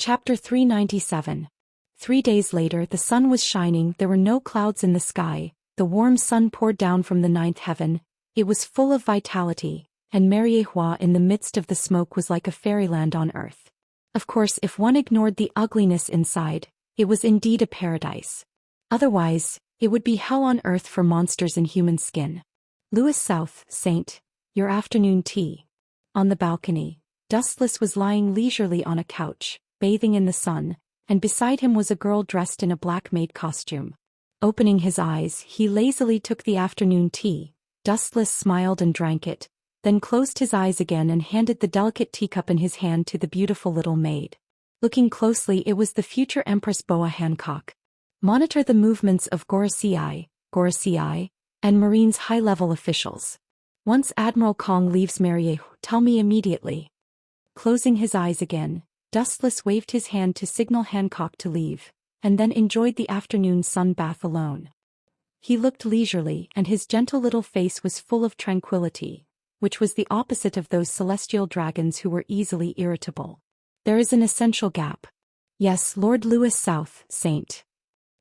Chapter 397. 3 days later the sun was shining, there were no clouds in the sky, the warm sun poured down from the ninth heaven, it was full of vitality, and Mariehua in the midst of the smoke was like a fairyland on earth. Of course, if one ignored the ugliness inside, it was indeed a paradise. Otherwise, it would be hell on earth for monsters in human skin. Louis South, Saint, your afternoon tea. On the balcony, Dustless was lying leisurely on a couch, bathing in the sun, and beside him was a girl dressed in a black maid costume. Opening his eyes, he lazily took the afternoon tea. Dustless smiled and drank it, then closed his eyes again and handed the delicate teacup in his hand to the beautiful little maid. Looking closely, it was the future Empress Boa Hancock. Monitor the movements of Wuxia, and Marine's high-level officials. Once Admiral Kong leaves Mariehu, tell me immediately. Closing his eyes again, Dustless waved his hand to signal Hancock to leave, and then enjoyed the afternoon sun bath alone. He looked leisurely, and his gentle little face was full of tranquility, which was the opposite of those celestial dragons who were easily irritable. There is an essential gap. Yes, Lord Louis South, Saint.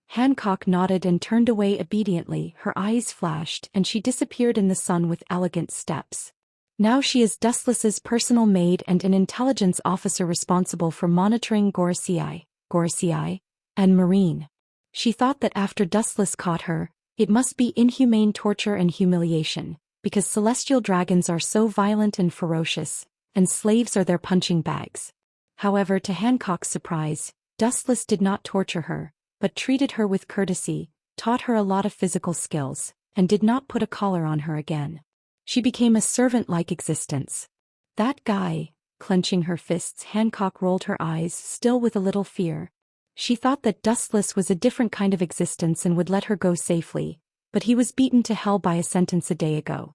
Hancock nodded and turned away obediently, her eyes flashed, and she disappeared in the sun with elegant steps. Now she is Dustless's personal maid and an intelligence officer responsible for monitoring Wuxia, and Marine. She thought that after Dustless caught her, it must be inhumane torture and humiliation, because celestial dragons are so violent and ferocious, and slaves are their punching bags. However, to Hancock's surprise, Dustless did not torture her, but treated her with courtesy, taught her a lot of physical skills, and did not put a collar on her again. She became a servant-like existence. That guy, clenching her fists, Hancock rolled her eyes, still with a little fear. She thought that Dustless was a different kind of existence and would let her go safely, but he was beaten to hell by a sentence a day ago.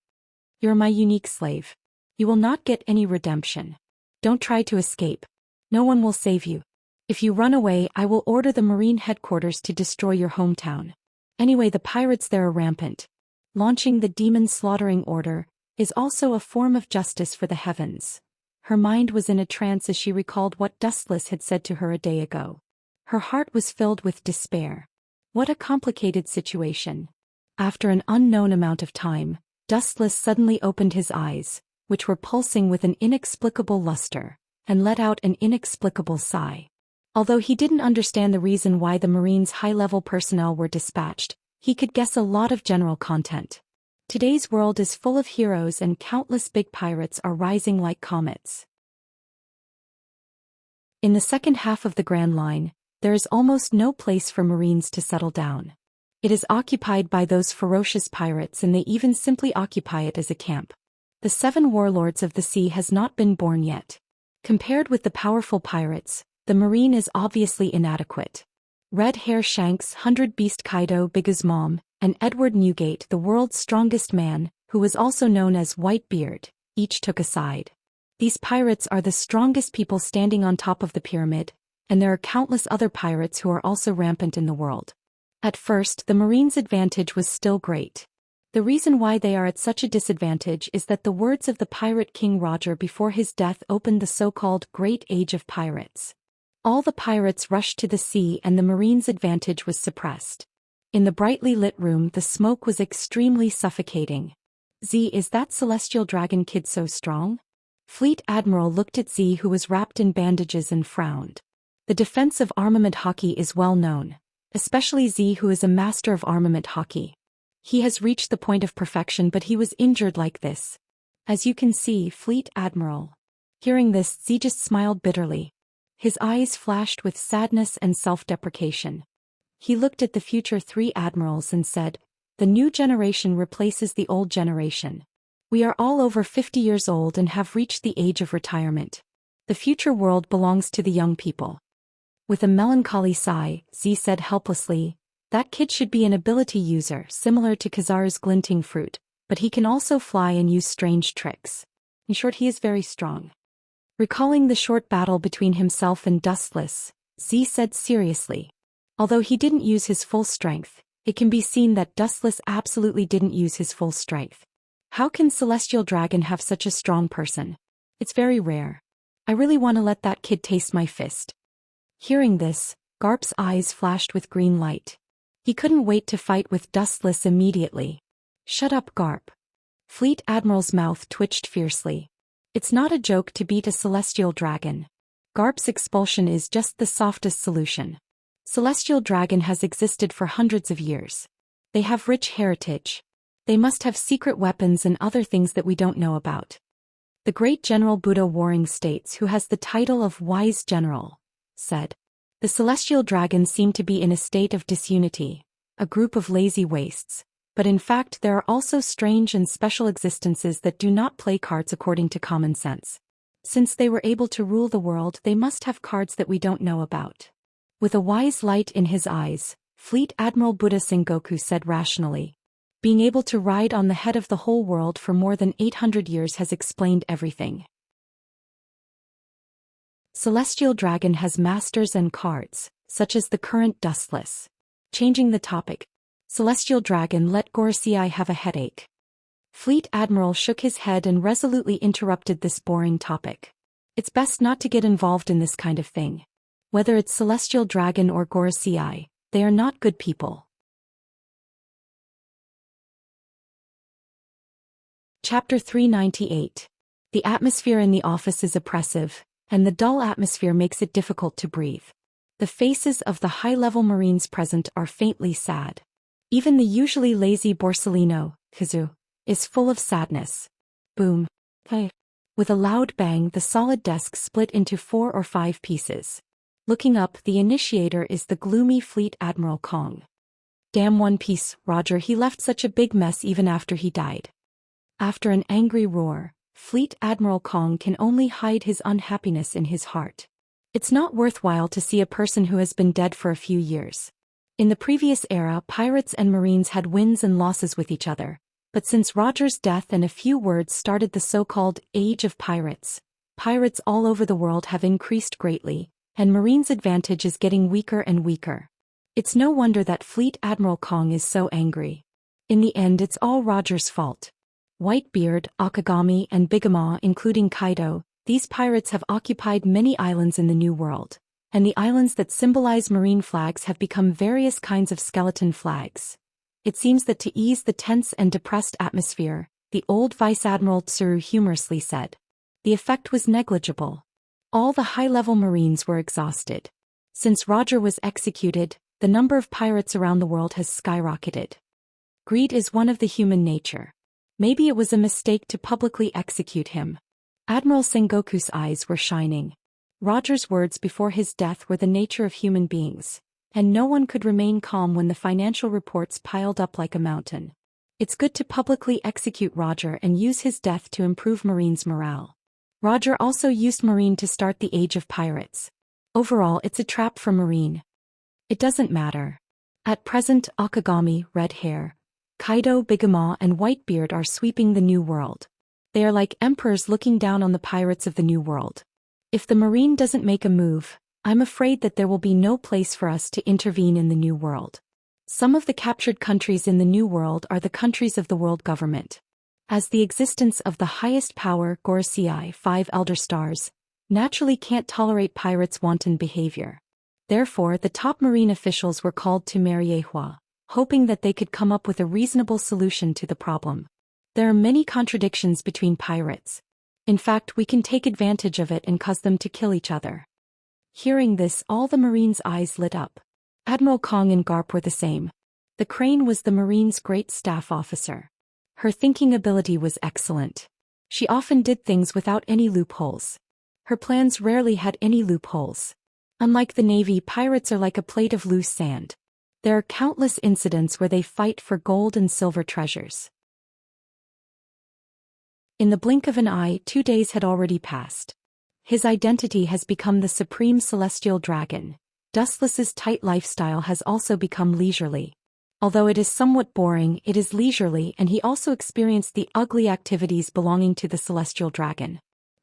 You're my unique slave. You will not get any redemption. Don't try to escape. No one will save you. If you run away, I will order the Marine headquarters to destroy your hometown. Anyway, the pirates there are rampant. Launching the demon slaughtering order is also a form of justice for the heavens. Her mind was in a trance as she recalled what Dustless had said to her a day ago. Her heart was filled with despair. What a complicated situation. After an unknown amount of time, Dustless suddenly opened his eyes, which were pulsing with an inexplicable luster, and let out an inexplicable sigh. Although he didn't understand the reason why the Marine's high-level personnel were dispatched, he could guess a lot of general content. Today's world is full of heroes and countless big pirates are rising like comets. In the second half of the Grand Line, there is almost no place for Marines to settle down. It is occupied by those ferocious pirates, and they even simply occupy it as a camp. The 7 warlords of the sea has not been born yet. Compared with the powerful pirates, the Marine is obviously inadequate. Red Hair Shanks, 100 Beast Kaido Big as Mom, and Edward Newgate, the world's strongest man, who was also known as Whitebeard, each took a side. These pirates are the strongest people standing on top of the pyramid, and there are countless other pirates who are also rampant in the world. At first, the Marines' advantage was still great. The reason why they are at such a disadvantage is that the words of the pirate King Roger before his death opened the so-called Great Age of Pirates. All the pirates rushed to the sea and the Marines' advantage was suppressed. In the brightly lit room, the smoke was extremely suffocating. Z, is that celestial dragon kid so strong? Fleet Admiral looked at Z, who was wrapped in bandages, and frowned. The defense of armament hockey is well known, especially Z, who is a master of armament hockey. He has reached the point of perfection, but he was injured like this. As you can see, Fleet Admiral. Hearing this, Z just smiled bitterly. His eyes flashed with sadness and self-deprecation. He looked at the future 3 admirals and said, "The new generation replaces the old generation. We are all over 50 years old and have reached the age of retirement. The future world belongs to the young people." With a melancholy sigh, Z said helplessly, "That kid should be an ability user similar to Kazar's glinting fruit, but he can also fly and use strange tricks. In short, he is very strong." Recalling the short battle between himself and Dustless, Z said seriously. Although he didn't use his full strength, it can be seen that Dustless absolutely didn't use his full strength. How can Celestial Dragon have such a strong person? It's very rare. I really want to let that kid taste my fist. Hearing this, Garp's eyes flashed with green light. He couldn't wait to fight with Dustless immediately. Shut up, Garp. Fleet Admiral's mouth twitched fiercely. It's not a joke to beat a celestial dragon. Garp's expulsion is just the softest solution. Celestial dragon has existed for hundreds of years. They have rich heritage. They must have secret weapons and other things that we don't know about. The great General Buddha Warring states, who has the title of Wise General, said. The celestial dragons seem to be in a state of disunity, a group of lazy wastes, but in fact there are also strange and special existences that do not play cards according to common sense. Since they were able to rule the world, they must have cards that we don't know about. With a wise light in his eyes, Fleet Admiral Buddha Sengoku said rationally. Being able to ride on the head of the whole world for more than 800 years has explained everything. Celestial Dragon has masters and cards, such as the current Dustless. Changing the topic. Celestial Dragon let Wuxia have a headache. Fleet Admiral shook his head and resolutely interrupted this boring topic. It's best not to get involved in this kind of thing. Whether it's Celestial Dragon or Wuxia, they are not good people. Chapter 398. The atmosphere in the office is oppressive, and the dull atmosphere makes it difficult to breathe. The faces of the high-level Marines present are faintly sad. Even the usually lazy Borsellino, Kazu, is full of sadness. Boom. Hey. With a loud bang, the solid desk split into 4 or 5 pieces. Looking up, the initiator is the gloomy Fleet Admiral Kong. Damn One Piece, Roger, he left such a big mess even after he died. After an angry roar, Fleet Admiral Kong can only hide his unhappiness in his heart. It's not worthwhile to see a person who has been dead for a few years. In the previous era, pirates and Marines had wins and losses with each other, but since Roger's death and a few words started the so-called Age of Pirates, pirates all over the world have increased greatly, and Marines' advantage is getting weaker and weaker. It's no wonder that Fleet Admiral Kong is so angry. In the end, it's all Roger's fault. Whitebeard, Akagami, and Bigama, including Kaido, these pirates have occupied many islands in the New World, and the islands that symbolize marine flags have become various kinds of skeleton flags. It seems that to ease the tense and depressed atmosphere, the old Vice Admiral Tsuru humorously said. The effect was negligible. All the high-level Marines were exhausted. Since Roger was executed, the number of pirates around the world has skyrocketed. Greed is one of the human nature. Maybe it was a mistake to publicly execute him. Admiral Sengoku's eyes were shining. Roger's words before his death were the nature of human beings, and no one could remain calm when the financial reports piled up like a mountain. It's good to publicly execute Roger and use his death to improve Marines' morale. Roger also used Marine to start the Age of Pirates. Overall, it's a trap for Marine. It doesn't matter. At present, Akagami, Red Hair, Kaido, Bigama, and Whitebeard are sweeping the New World. They are like emperors looking down on the pirates of the New World. If the Marine doesn't make a move, I'm afraid that there will be no place for us to intervene in the New World. Some of the captured countries in the New World are the countries of the world government. As the existence of the highest power, Wuxia, 5 Elder Stars, naturally can't tolerate pirates' wanton behavior. Therefore, the top Marine officials were called to Mariehua, hoping that they could come up with a reasonable solution to the problem. There are many contradictions between pirates. In fact, we can take advantage of it and cause them to kill each other. Hearing this, all the Marines' eyes lit up. Admiral Kong and Garp were the same. The Crane was the Marines' great staff officer. Her thinking ability was excellent. She often did things without any loopholes. Her plans rarely had any loopholes. Unlike the Navy, pirates are like a plate of loose sand. There are countless incidents where they fight for gold and silver treasures. In the blink of an eye, 2 days had already passed. His identity has become the supreme celestial dragon. Dustless's tight lifestyle has also become leisurely. Although it is somewhat boring, it is leisurely, and he also experienced the ugly activities belonging to the celestial dragon.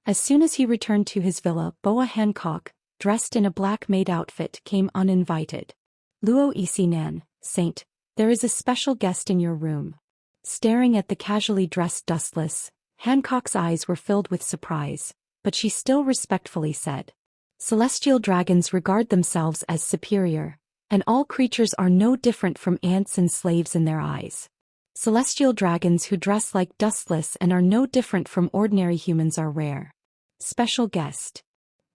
As soon as he returned to his villa, Boa Hancock, dressed in a black maid outfit, came uninvited. Luo Isinan, Saint, there is a special guest in your room. Staring at the casually dressed Dustless, Hancock's eyes were filled with surprise, but she still respectfully said, Celestial dragons regard themselves as superior, and all creatures are no different from ants and slaves in their eyes. Celestial dragons who dress like dustless and are no different from ordinary humans are rare. Special guest.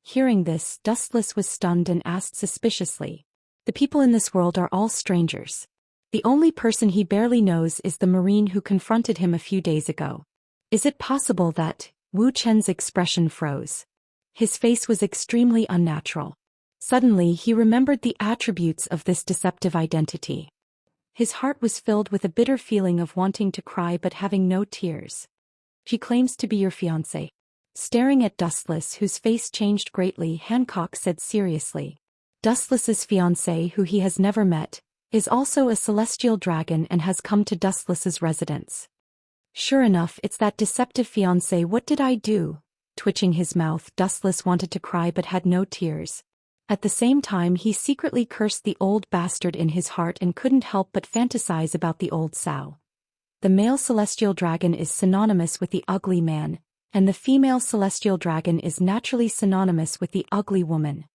Hearing this, Dustless was stunned and asked suspiciously. The people in this world are all strangers. The only person he barely knows is the Marine who confronted him a few days ago. Is it possible that... Wu Chen's expression froze. His face was extremely unnatural. Suddenly he remembered the attributes of this deceptive identity. His heart was filled with a bitter feeling of wanting to cry but having no tears. She claims to be your fiancé. Staring at Dustless, whose face changed greatly, Hancock said seriously. Dustless's fiancé, who he has never met, is also a celestial dragon and has come to Dustless's residence. Sure enough, it's that deceptive fiancé. What did I do? Twitching his mouth, Dustless wanted to cry but had no tears. At the same time, he secretly cursed the old bastard in his heart and couldn't help but fantasize about the old sow. The male celestial dragon is synonymous with the ugly man, and the female celestial dragon is naturally synonymous with the ugly woman.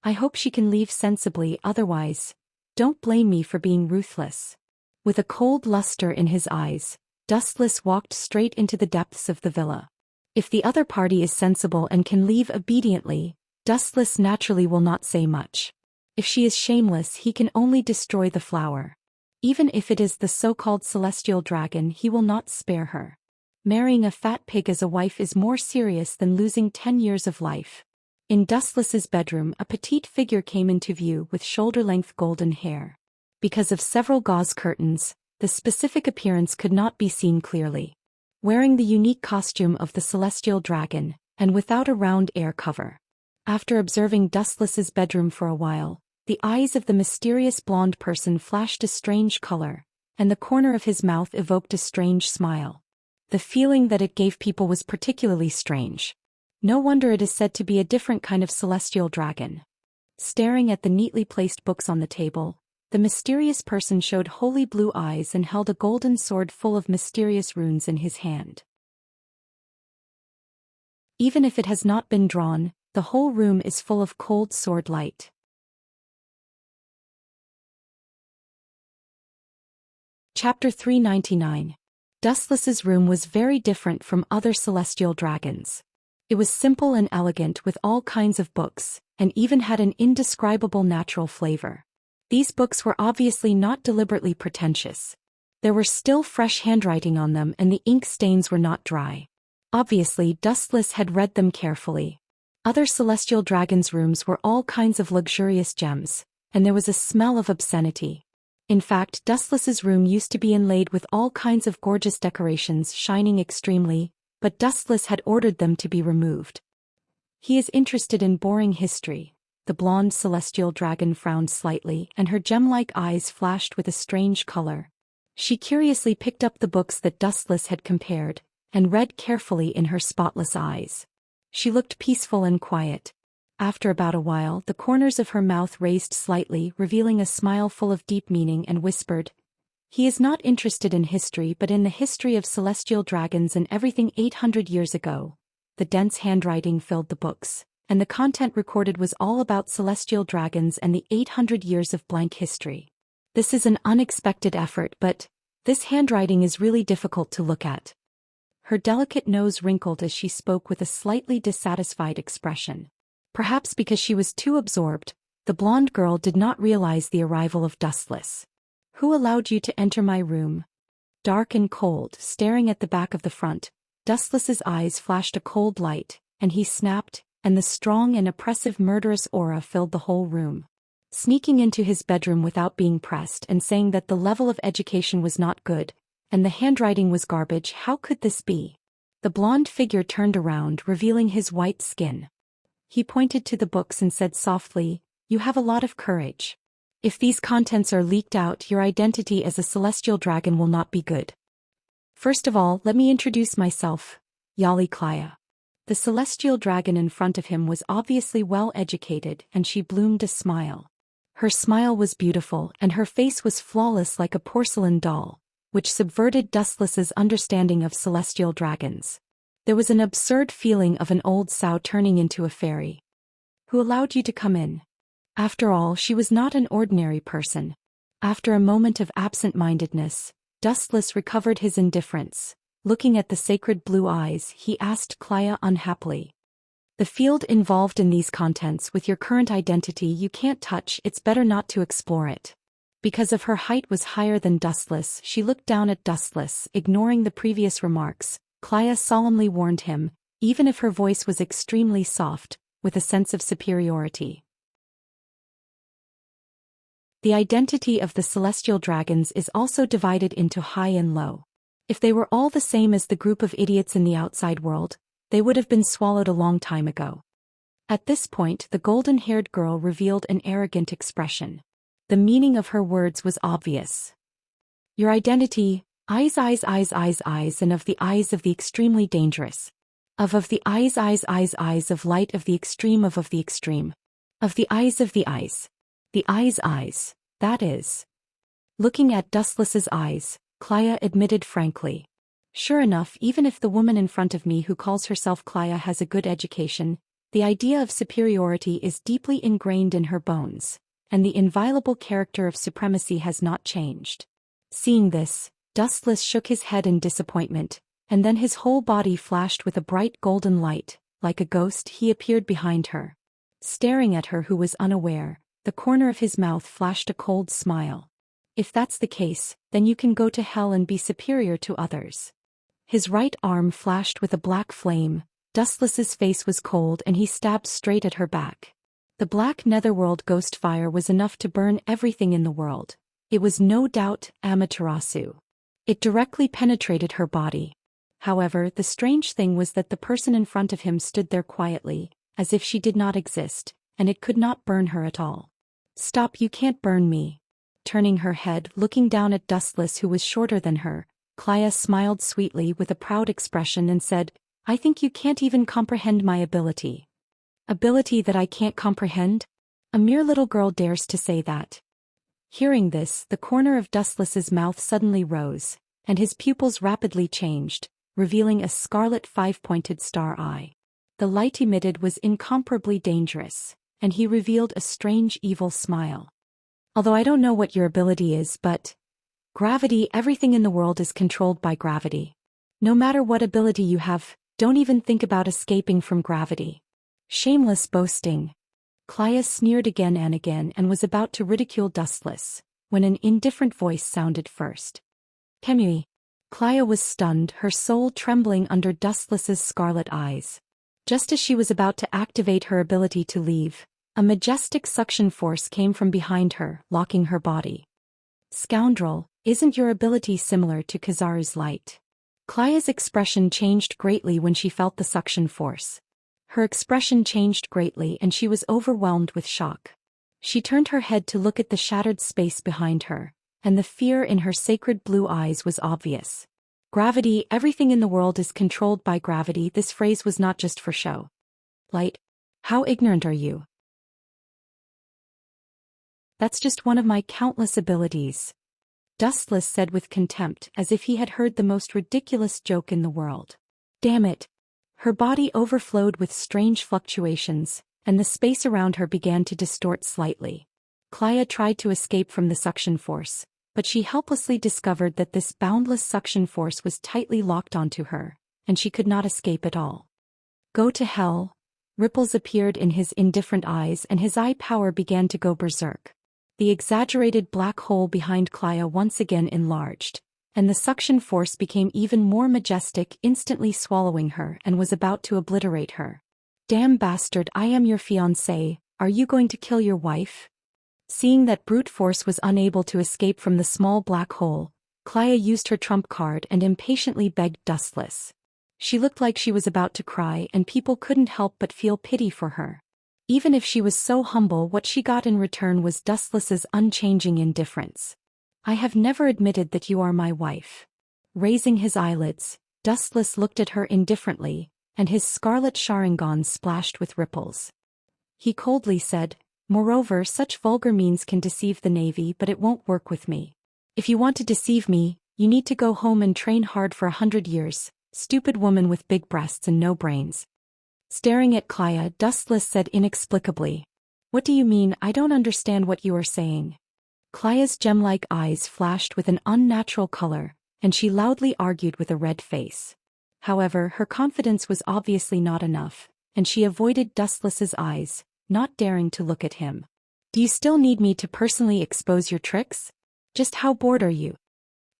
I hope she can leave sensibly, otherwise, don't blame me for being ruthless. With a cold luster in his eyes, Dustless walked straight into the depths of the villa. If the other party is sensible and can leave obediently, Dustless naturally will not say much. If she is shameless, he can only destroy the flower. Even if it is the so-called celestial dragon, he will not spare her. Marrying a fat pig as a wife is more serious than losing 10 years of life. In Dustless's bedroom, a petite figure came into view with shoulder-length golden hair. Because of several gauze curtains, the specific appearance could not be seen clearly. Wearing the unique costume of the celestial dragon, and without a round air cover. After observing Dustless's bedroom for a while, the eyes of the mysterious blonde person flashed a strange color, and the corner of his mouth evoked a strange smile. The feeling that it gave people was particularly strange. No wonder it is said to be a different kind of celestial dragon. Staring at the neatly placed books on the table, the mysterious person showed holy blue eyes and held a golden sword full of mysterious runes in his hand. Even if it has not been drawn, the whole room is full of cold sword light. Chapter 399. Dustless's room was very different from other celestial dragons. It was simple and elegant with all kinds of books, and even had an indescribable natural flavor. These books were obviously not deliberately pretentious. There were still fresh handwriting on them and the ink stains were not dry. Obviously, Dustless had read them carefully. Other celestial dragons' rooms were all kinds of luxurious gems, and there was a smell of obscenity. In fact, Dustless's room used to be inlaid with all kinds of gorgeous decorations shining extremely, but Dustless had ordered them to be removed. He is interested in boring history. The blonde celestial dragon frowned slightly and her gem-like eyes flashed with a strange color. She curiously picked up the books that Dustless had compared, and read carefully in her spotless eyes. She looked peaceful and quiet. After about a while, the corners of her mouth raised slightly, revealing a smile full of deep meaning, and whispered, "He is not interested in history but in the history of celestial dragons and everything 800 years ago." The dense handwriting filled the books, and the content recorded was all about celestial dragons and the 800 years of blank history. This is an unexpected effort, but this handwriting is really difficult to look at. Her delicate nose wrinkled as she spoke with a slightly dissatisfied expression. Perhaps because she was too absorbed, the blonde girl did not realize the arrival of Dustless. "Who allowed you to enter my room?" Dark and cold, staring at the back of the front, Dustless's eyes flashed a cold light, and he snapped, and the strong and oppressive murderous aura filled the whole room. Sneaking into his bedroom without being pressed and saying that the level of education was not good, and the handwriting was garbage, how could this be? The blonde figure turned around, revealing his white skin. He pointed to the books and said softly, "You have a lot of courage. If these contents are leaked out, your identity as a celestial dragon will not be good. First of all, let me introduce myself, Yali Klaya." The celestial dragon in front of him was obviously well educated, and she bloomed a smile. Her smile was beautiful, and her face was flawless like a porcelain doll, which subverted Dustless's understanding of celestial dragons. There was an absurd feeling of an old sow turning into a fairy. Who allowed you to come in? After all, she was not an ordinary person. After a moment of absent-mindedness, Dustless recovered his indifference. Looking at the sacred blue eyes, he asked Clea unhappily. The field involved in these contents with your current identity you can't touch, it's better not to explore it. Because of her height was higher than Dustless, she looked down at Dustless, ignoring the previous remarks. Clea solemnly warned him, even if her voice was extremely soft, with a sense of superiority. The identity of the celestial dragons is also divided into high and low. If they were all the same as the group of idiots in the outside world, they would have been swallowed a long time ago. At this point, the golden-haired girl revealed an arrogant expression. The meaning of her words was obvious. Your identity, eyes, and of the eyes of the extremely dangerous. Of the eyes, of light of the extreme of the extreme. Of the eyes of the eyes. The eyes, that is. Looking at Dustless's eyes, Clea admitted frankly. Sure enough, even if the woman in front of me who calls herself Clea has a good education, the idea of superiority is deeply ingrained in her bones, and the inviolable character of supremacy has not changed. Seeing this, Dustless shook his head in disappointment, and then his whole body flashed with a bright golden light. Like a ghost, he appeared behind her. Staring at her who was unaware, the corner of his mouth flashed a cold smile. If that's the case, then you can go to hell and be superior to others. His right arm flashed with a black flame. Dustless's face was cold and he stabbed straight at her back. The black netherworld ghost fire was enough to burn everything in the world. It was no doubt Amaterasu. It directly penetrated her body. However, the strange thing was that the person in front of him stood there quietly, as if she did not exist, and it could not burn her at all. Stop, you can't burn me. Turning her head, looking down at Dustless who was shorter than her, Clea smiled sweetly with a proud expression and said, I think you can't even comprehend my ability. Ability that I can't comprehend? A mere little girl dares to say that. Hearing this, the corner of Dustless's mouth suddenly rose, and his pupils rapidly changed, revealing a scarlet five-pointed star eye. The light emitted was incomparably dangerous, and he revealed a strange evil smile. Although I don't know what your ability is, but gravity, everything in the world is controlled by gravity. No matter what ability you have, don't even think about escaping from gravity. Shameless boasting. Clea sneered again and was about to ridicule Dustless, when an indifferent voice sounded first. Kemui. Clea was stunned, her soul trembling under Dustless's scarlet eyes. Just as she was about to activate her ability to leave, a majestic suction force came from behind her, locking her body. Scoundrel, isn't your ability similar to Kizaru's light? Clea's expression changed greatly when she felt the suction force. Her expression changed greatly and she was overwhelmed with shock. She turned her head to look at the shattered space behind her, and the fear in her sacred blue eyes was obvious. Gravity, everything in the world is controlled by gravity. This phrase was not just for show. Light? How ignorant are you? That's just one of my countless abilities. Dustless said with contempt, as if he had heard the most ridiculous joke in the world. Damn it. Her body overflowed with strange fluctuations, and the space around her began to distort slightly. Clea tried to escape from the suction force, but she helplessly discovered that this boundless suction force was tightly locked onto her, and she could not escape at all. Go to hell. Ripples appeared in his indifferent eyes and his eye power began to go berserk. The exaggerated black hole behind Clea once again enlarged, and the suction force became even more majestic, instantly swallowing her and was about to obliterate her. Damn bastard, I am your fiancé, are you going to kill your wife? Seeing that brute force was unable to escape from the small black hole, Clea used her trump card and impatiently begged Dustless. She looked like she was about to cry and people couldn't help but feel pity for her. Even if she was so humble, what she got in return was Dustless's unchanging indifference. I have never admitted that you are my wife. Raising his eyelids, Dustless looked at her indifferently, and his scarlet Sharingan splashed with ripples. He coldly said, moreover, such vulgar means can deceive the Navy, but it won't work with me. If you want to deceive me, you need to go home and train hard for 100 years, stupid woman with big breasts and no brains. Staring at Clia, Dustless said inexplicably. What do you mean? I don't understand what you are saying. Clia's gem-like eyes flashed with an unnatural color, and she loudly argued with a red face. However, her confidence was obviously not enough, and she avoided Dustless's eyes, not daring to look at him. Do you still need me to personally expose your tricks? Just how bored are you?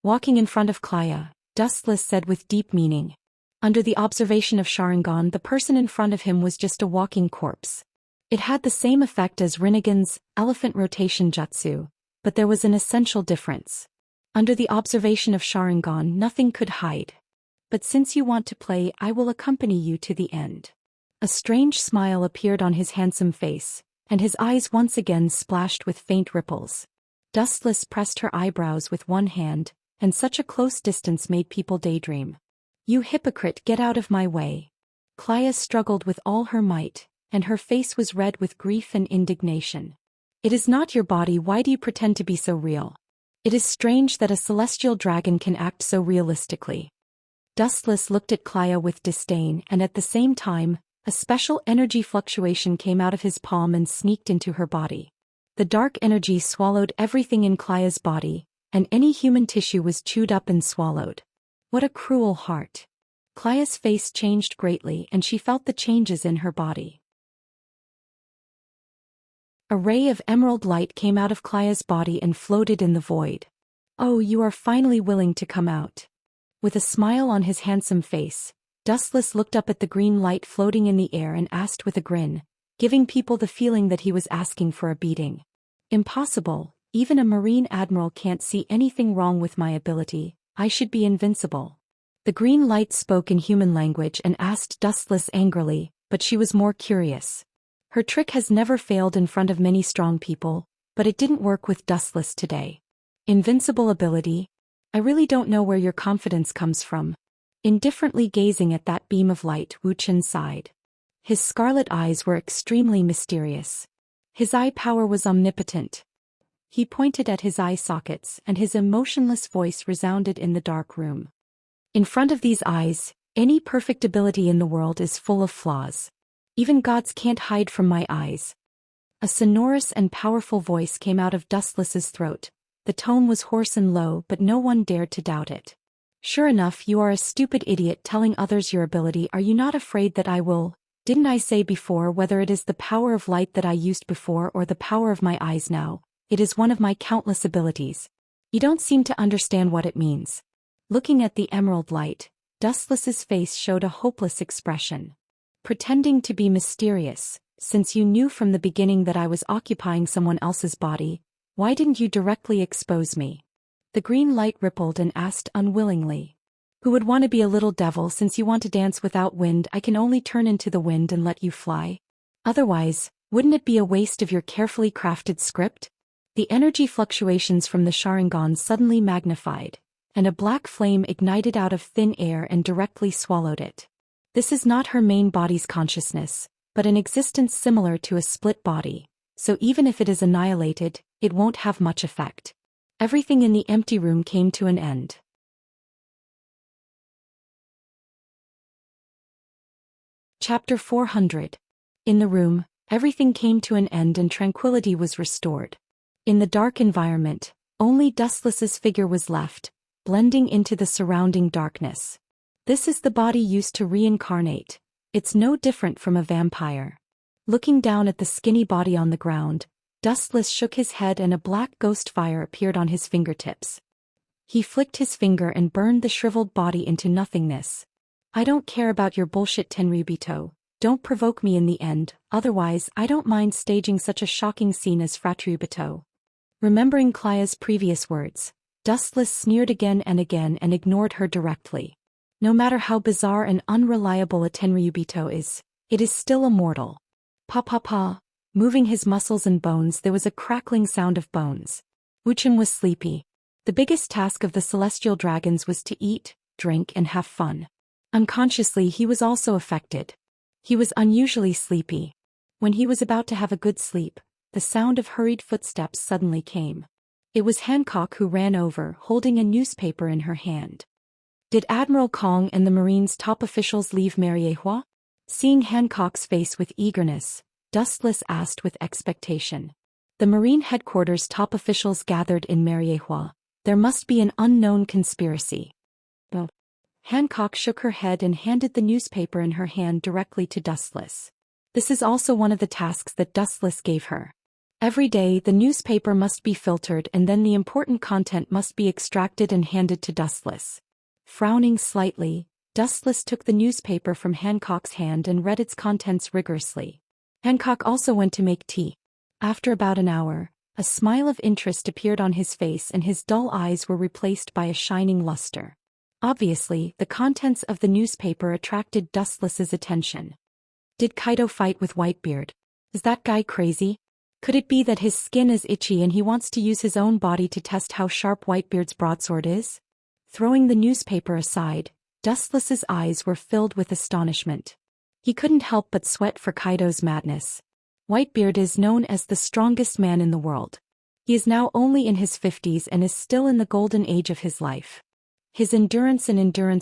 Walking in front of Clia, Dustless said with deep meaning. Under the observation of Sharingan, the person in front of him was just a walking corpse. It had the same effect as Rinnegan's elephant rotation jutsu, but there was an essential difference. Under the observation of Sharingan, nothing could hide. But since you want to play, I will accompany you to the end. A strange smile appeared on his handsome face, and his eyes once again splashed with faint ripples. Dustless pressed her eyebrows with one hand, and such a close distance made people daydream. You hypocrite, get out of my way. Clia struggled with all her might, and her face was red with grief and indignation. It is not your body, why do you pretend to be so real? It is strange that a celestial dragon can act so realistically. Dustless looked at Clia with disdain, and at the same time, a special energy fluctuation came out of his palm and sneaked into her body. The dark energy swallowed everything in Clia's body, and any human tissue was chewed up and swallowed. What a cruel heart. Clia's face changed greatly, and she felt the changes in her body. A ray of emerald light came out of Clia's body and floated in the void. Oh, you are finally willing to come out. With a smile on his handsome face, Dustless looked up at the green light floating in the air and asked with a grin, giving people the feeling that he was asking for a beating. Impossible, even a Marine Admiral can't see anything wrong with my ability, I should be invincible. The green light spoke in human language and asked Dustless angrily, but she was more curious. Her trick has never failed in front of many strong people, but it didn't work with Dustless today. Invincible ability? I really don't know where your confidence comes from. Indifferently gazing at that beam of light, Wuxian sighed. His scarlet eyes were extremely mysterious. His eye power was omnipotent. He pointed at his eye sockets, and his emotionless voice resounded in the dark room. In front of these eyes, any perfect ability in the world is full of flaws. Even gods can't hide from my eyes. A sonorous and powerful voice came out of Dustless's throat. The tone was hoarse and low, but no one dared to doubt it. Sure enough, you are a stupid idiot telling others your ability. Are you not afraid that I will? Didn't I say before, whether it is the power of light that I used before or the power of my eyes now, it is one of my countless abilities. You don't seem to understand what it means. Looking at the emerald light, Dustless's face showed a hopeless expression. Pretending to be mysterious, since you knew from the beginning that I was occupying someone else's body, why didn't you directly expose me? The green light rippled and asked unwillingly. Who would want to be a little devil? Since you want to dance without wind, I can only turn into the wind and let you fly. Otherwise, wouldn't it be a waste of your carefully crafted script? The energy fluctuations from the Sharingan suddenly magnified, and a black flame ignited out of thin air and directly swallowed it. This is not her main body's consciousness, but an existence similar to a split body, so even if it is annihilated, it won't have much effect. Everything in the empty room came to an end. Chapter 400. In the room, everything came to an end and tranquility was restored. In the dark environment, only Dustless's figure was left, blending into the surrounding darkness. This is the body used to reincarnate. It's no different from a vampire. Looking down at the skinny body on the ground, Dustless shook his head and a black ghost fire appeared on his fingertips. He flicked his finger and burned the shriveled body into nothingness. I don't care about your bullshit Tenryubito. Don't provoke me in the end, otherwise I don't mind staging such a shocking scene as Fratrubito. Remembering Clia's previous words, Dustless sneered again and ignored her directly. No matter how bizarre and unreliable a Tenryubito is, it is still immortal. Pa pa pa. Moving his muscles and bones, there was a crackling sound of bones. Wuxian was sleepy. The biggest task of the celestial dragons was to eat, drink and have fun. Unconsciously he was also affected. He was unusually sleepy. When he was about to have a good sleep, the sound of hurried footsteps suddenly came. It was Hancock who ran over, holding a newspaper in her hand. Did Admiral Kong and the Marine's top officials leave Mariehua? Seeing Hancock's face with eagerness, Dustless asked with expectation. The Marine headquarters top officials gathered in Mariehua. There must be an unknown conspiracy. Oh. Hancock shook her head and handed the newspaper in her hand directly to Dustless. This is also one of the tasks that Dustless gave her. Every day the newspaper must be filtered and then the important content must be extracted and handed to Dustless. Frowning slightly, Dustless took the newspaper from Hancock's hand and read its contents rigorously. Hancock also went to make tea. After about an hour, a smile of interest appeared on his face and his dull eyes were replaced by a shining luster. Obviously, the contents of the newspaper attracted Dustless's attention. Did Kaido fight with Whitebeard? Is that guy crazy? Could it be that his skin is itchy and he wants to use his own body to test how sharp Whitebeard's broadsword is? Throwing the newspaper aside, Dustless's eyes were filled with astonishment. He couldn't help but sweat for Kaido's madness. Whitebeard is known as the strongest man in the world. He is now only in his 50s and is still in the golden age of his life. His endurance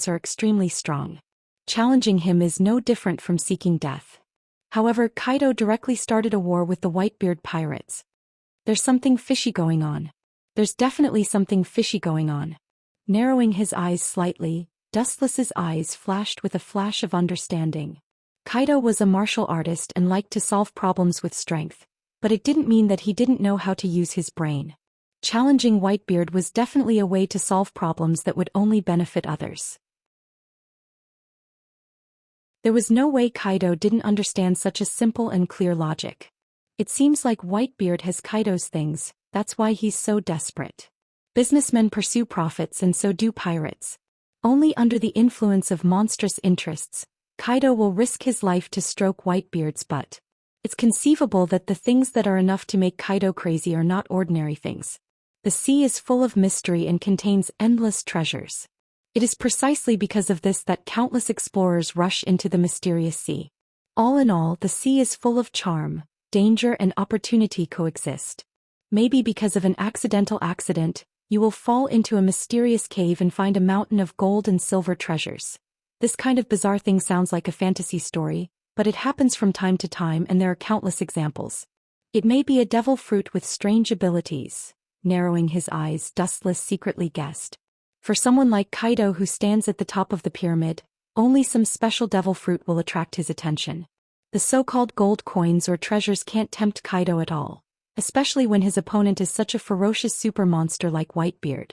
are extremely strong. Challenging him is no different from seeking death. However, Kaido directly started a war with the Whitebeard pirates. There's something fishy going on. There's definitely something fishy going on. Narrowing his eyes slightly, Dustless's eyes flashed with a flash of understanding. Kaido was a martial artist and liked to solve problems with strength, but it didn't mean that he didn't know how to use his brain. Challenging Whitebeard was definitely a way to solve problems that would only benefit others. There was no way Kaido didn't understand such a simple and clear logic. It seems like Whitebeard has Kaido's things, that's why he's so desperate. Businessmen pursue profits and so do pirates. Only under the influence of monstrous interests, Kaido will risk his life to stroke Whitebeard's butt. It's conceivable that the things that are enough to make Kaido crazy are not ordinary things. The sea is full of mystery and contains endless treasures. It is precisely because of this that countless explorers rush into the mysterious sea. All in all, the sea is full of charm, danger and opportunity coexist. Maybe because of an accidental accident, you will fall into a mysterious cave and find a mountain of gold and silver treasures. This kind of bizarre thing sounds like a fantasy story, but it happens from time to time and there are countless examples. It may be a devil fruit with strange abilities. Narrowing his eyes, Dustless secretly guessed. For someone like Kaido who stands at the top of the pyramid, only some special devil fruit will attract his attention. The so-called gold coins or treasures can't tempt Kaido at all, especially when his opponent is such a ferocious super monster like Whitebeard.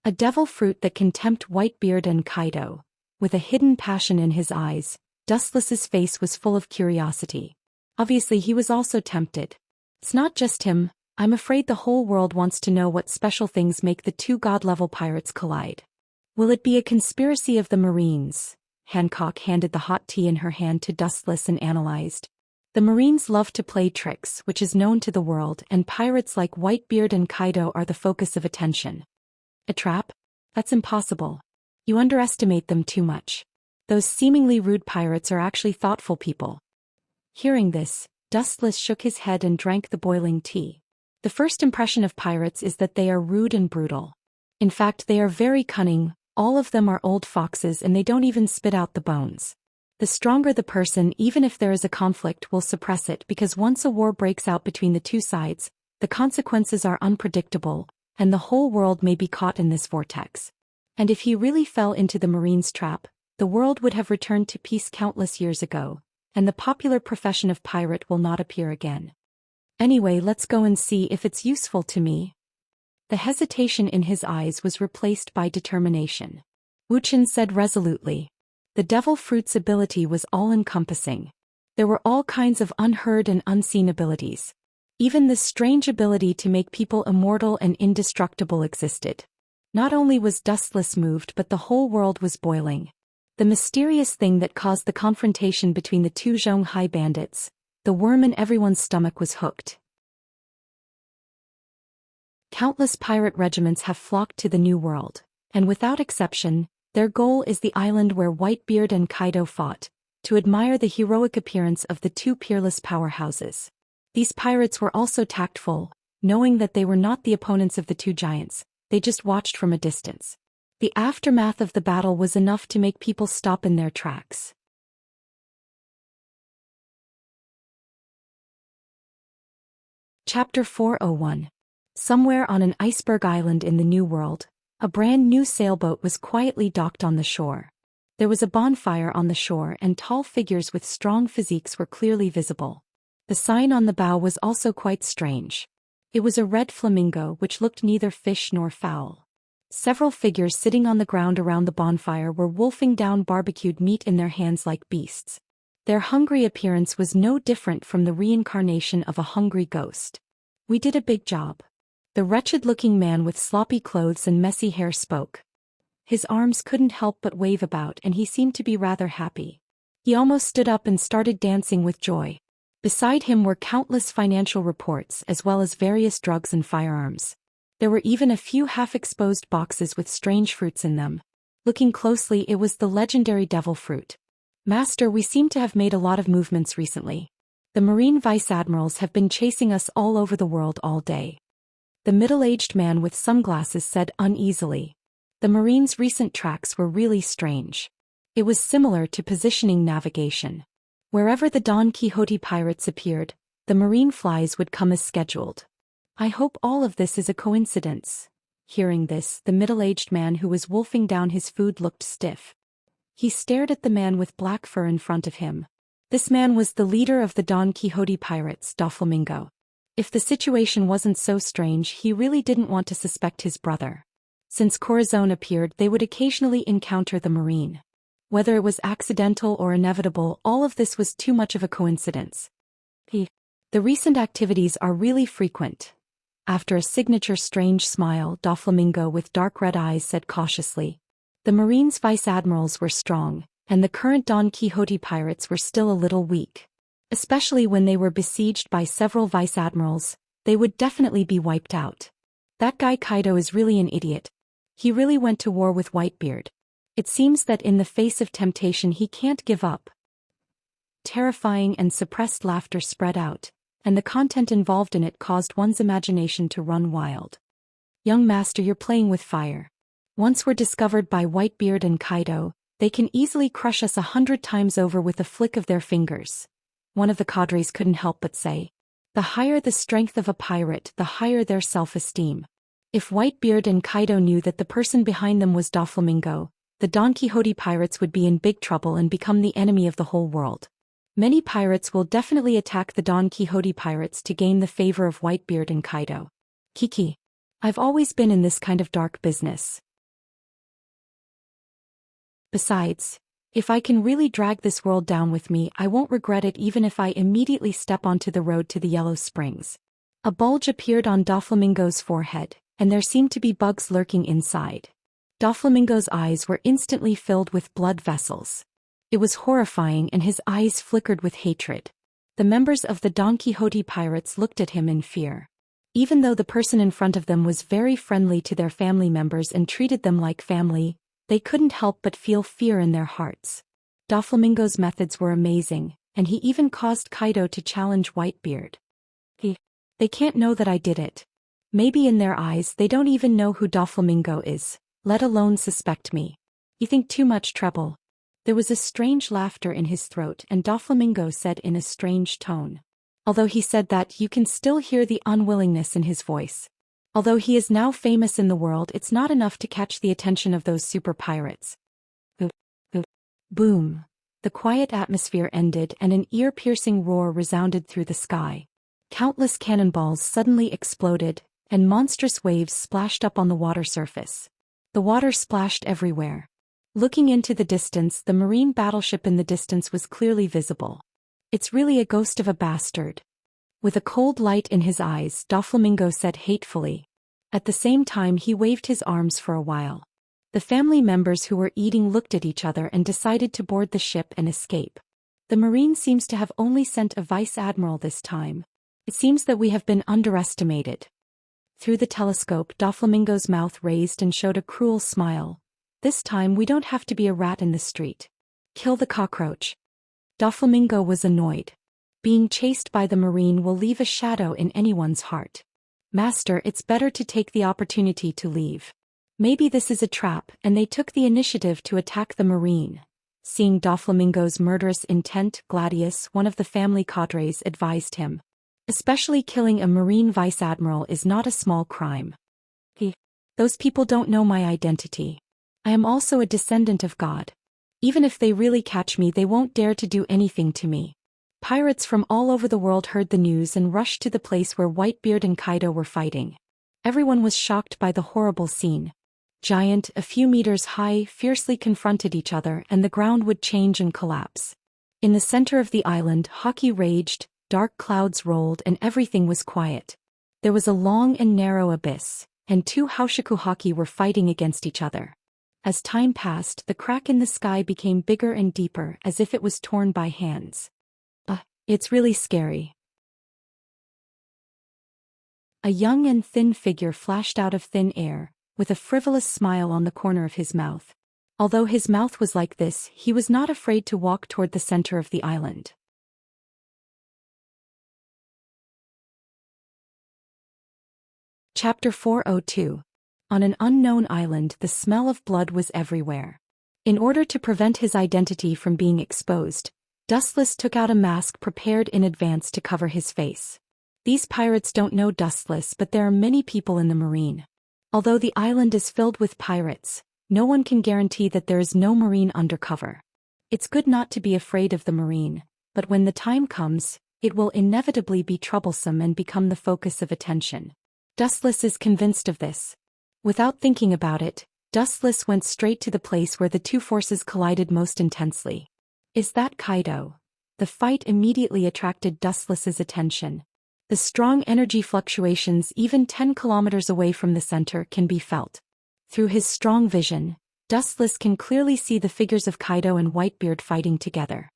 A devil fruit that can tempt Whitebeard and Kaido. With a hidden passion in his eyes, Dustless's face was full of curiosity. Obviously he was also tempted. It's not just him, I'm afraid the whole world wants to know what special things make the two god-level pirates collide. Will it be a conspiracy of the Marines? Hancock handed the hot tea in her hand to Dustless and analyzed. The Marines love to play tricks, which is known to the world, and pirates like Whitebeard and Kaido are the focus of attention. A trap? That's impossible. You underestimate them too much. Those seemingly rude pirates are actually thoughtful people. Hearing this, Dustless shook his head and drank the boiling tea. The first impression of pirates is that they are rude and brutal. In fact, they are very cunning, all of them are old foxes and they don't even spit out the bones. The stronger the person, even if there is a conflict, will suppress it because once a war breaks out between the two sides, the consequences are unpredictable, and the whole world may be caught in this vortex. And if he really fell into the Marines' trap, the world would have returned to peace countless years ago, and the popular profession of pirate will not appear again. Anyway, let's go and see if it's useful to me. The hesitation in his eyes was replaced by determination. Wuxian said resolutely. The devil fruit's ability was all-encompassing. There were all kinds of unheard and unseen abilities. Even this strange ability to make people immortal and indestructible existed. Not only was Dustless moved but the whole world was boiling. The mysterious thing that caused the confrontation between the two Zhonghai bandits, the worm in everyone's stomach, was hooked. Countless pirate regiments have flocked to the New World, and without exception, their goal is the island where Whitebeard and Kaido fought, to admire the heroic appearance of the two peerless powerhouses. These pirates were also tactful, knowing that they were not the opponents of the two giants, they just watched from a distance. The aftermath of the battle was enough to make people stop in their tracks. Chapter 401. Somewhere on an iceberg island in the New World, a brand new sailboat was quietly docked on the shore. There was a bonfire on the shore and tall figures with strong physiques were clearly visible. The sign on the bow was also quite strange. It was a red flamingo which looked neither fish nor fowl. Several figures sitting on the ground around the bonfire were wolfing down barbecued meat in their hands like beasts. Their hungry appearance was no different from the reincarnation of a hungry ghost. "We did a big job." The wretched-looking man with sloppy clothes and messy hair spoke. His arms couldn't help but wave about and he seemed to be rather happy. He almost stood up and started dancing with joy. Beside him were countless financial reports as well as various drugs and firearms. There were even a few half-exposed boxes with strange fruits in them. Looking closely, it was the legendary devil fruit. "Master, we seem to have made a lot of movements recently. The Marine Vice-Admirals have been chasing us all over the world all day." The middle-aged man with sunglasses said uneasily. The Marines' recent tracks were really strange. It was similar to positioning navigation. Wherever the Don Quixote pirates appeared, the Marine flies would come as scheduled. "I hope all of this is a coincidence." Hearing this, the middle-aged man who was wolfing down his food looked stiff. He stared at the man with black fur in front of him. This man was the leader of the Don Quixote pirates, Doflamingo. If the situation wasn't so strange, he really didn't want to suspect his brother. Since Corazon appeared, they would occasionally encounter the Marine. Whether it was accidental or inevitable, all of this was too much of a coincidence. The recent activities are really frequent. After a signature strange smile, Doflamingo with dark red eyes said cautiously. The Marines' vice-admirals were strong, and the current Don Quixote pirates were still a little weak. Especially when they were besieged by several vice-admirals, they would definitely be wiped out. That guy Kaido is really an idiot. He really went to war with Whitebeard. It seems that in the face of temptation he can't give up. Terrifying and suppressed laughter spread out, and the content involved in it caused one's imagination to run wild. "Young master, you're playing with fire. Once we're discovered by Whitebeard and Kaido, they can easily crush us 100 times over with a flick of their fingers," one of the cadres couldn't help but say. The higher the strength of a pirate, the higher their self-esteem. If Whitebeard and Kaido knew that the person behind them was Doflamingo, the Don Quixote pirates would be in big trouble and become the enemy of the whole world. Many pirates will definitely attack the Don Quixote pirates to gain the favor of Whitebeard and Kaido. "Kiki. I've always been in this kind of dark business. Besides, if I can really drag this world down with me, I won't regret it even if I immediately step onto the road to the Yellow Springs." A bulge appeared on Doflamingo's forehead, and there seemed to be bugs lurking inside. Doflamingo's eyes were instantly filled with blood vessels. It was horrifying and his eyes flickered with hatred. The members of the Don Quixote pirates looked at him in fear. Even though the person in front of them was very friendly to their family members and treated them like family, they couldn't help but feel fear in their hearts. Doflamingo's methods were amazing, and he even caused Kaido to challenge Whitebeard. They can't know that I did it. Maybe in their eyes they don't even know who Doflamingo is, let alone suspect me. You think too much, Treble." There was a strange laughter in his throat and Doflamingo said in a strange tone. Although he said that, you can still hear the unwillingness in his voice. Although he is now famous in the world, it's not enough to catch the attention of those super pirates. Boom. The quiet atmosphere ended and an ear-piercing roar resounded through the sky. Countless cannonballs suddenly exploded, and monstrous waves splashed up on the water surface. The water splashed everywhere. Looking into the distance, the marine battleship in the distance was clearly visible. "It's really a ghost of a bastard." With a cold light in his eyes, Doflamingo said hatefully. At the same time he waved his arms for a while. The family members who were eating looked at each other and decided to board the ship and escape. "The Marine seems to have only sent a vice-admiral this time. It seems that we have been underestimated." Through the telescope, Doflamingo's mouth raised and showed a cruel smile. "This time we don't have to be a rat in the street. Kill the cockroach." Doflamingo was annoyed. Being chased by the Marine will leave a shadow in anyone's heart. "Master, it's better to take the opportunity to leave. Maybe this is a trap," and they took the initiative to attack the Marine. Seeing Doflamingo's murderous intent, Gladius, one of the family cadres, advised him. Especially killing a Marine Vice Admiral is not a small crime. Those people don't know my identity. I am also a descendant of God. Even if they really catch me, they won't dare to do anything to me. Pirates from all over the world heard the news and rushed to the place where Whitebeard and Kaido were fighting. Everyone was shocked by the horrible scene. Giant, a few meters high, fiercely confronted each other, and the ground would change and collapse. In the center of the island, Haki raged, dark clouds rolled, and everything was quiet. There was a long and narrow abyss, and two Haushiku Haki were fighting against each other. As time passed, the crack in the sky became bigger and deeper, as if it was torn by hands. It's really scary. A young and thin figure flashed out of thin air, with a frivolous smile on the corner of his mouth. Although his mouth was like this, he was not afraid to walk toward the center of the island. Chapter 402. On an unknown island, the smell of blood was everywhere. In order to prevent his identity from being exposed, Dustless took out a mask prepared in advance to cover his face. These pirates don't know Dustless, but there are many people in the marine. Although the island is filled with pirates, no one can guarantee that there is no marine undercover. It's good not to be afraid of the marine, but when the time comes, it will inevitably be troublesome and become the focus of attention. Dustless is convinced of this. Without thinking about it, Dustless went straight to the place where the two forces collided most intensely. Is that Kaido? The fight immediately attracted Dustless's attention. The strong energy fluctuations even 10 kilometers away from the center can be felt. Through his strong vision, Dustless can clearly see the figures of Kaido and Whitebeard fighting together.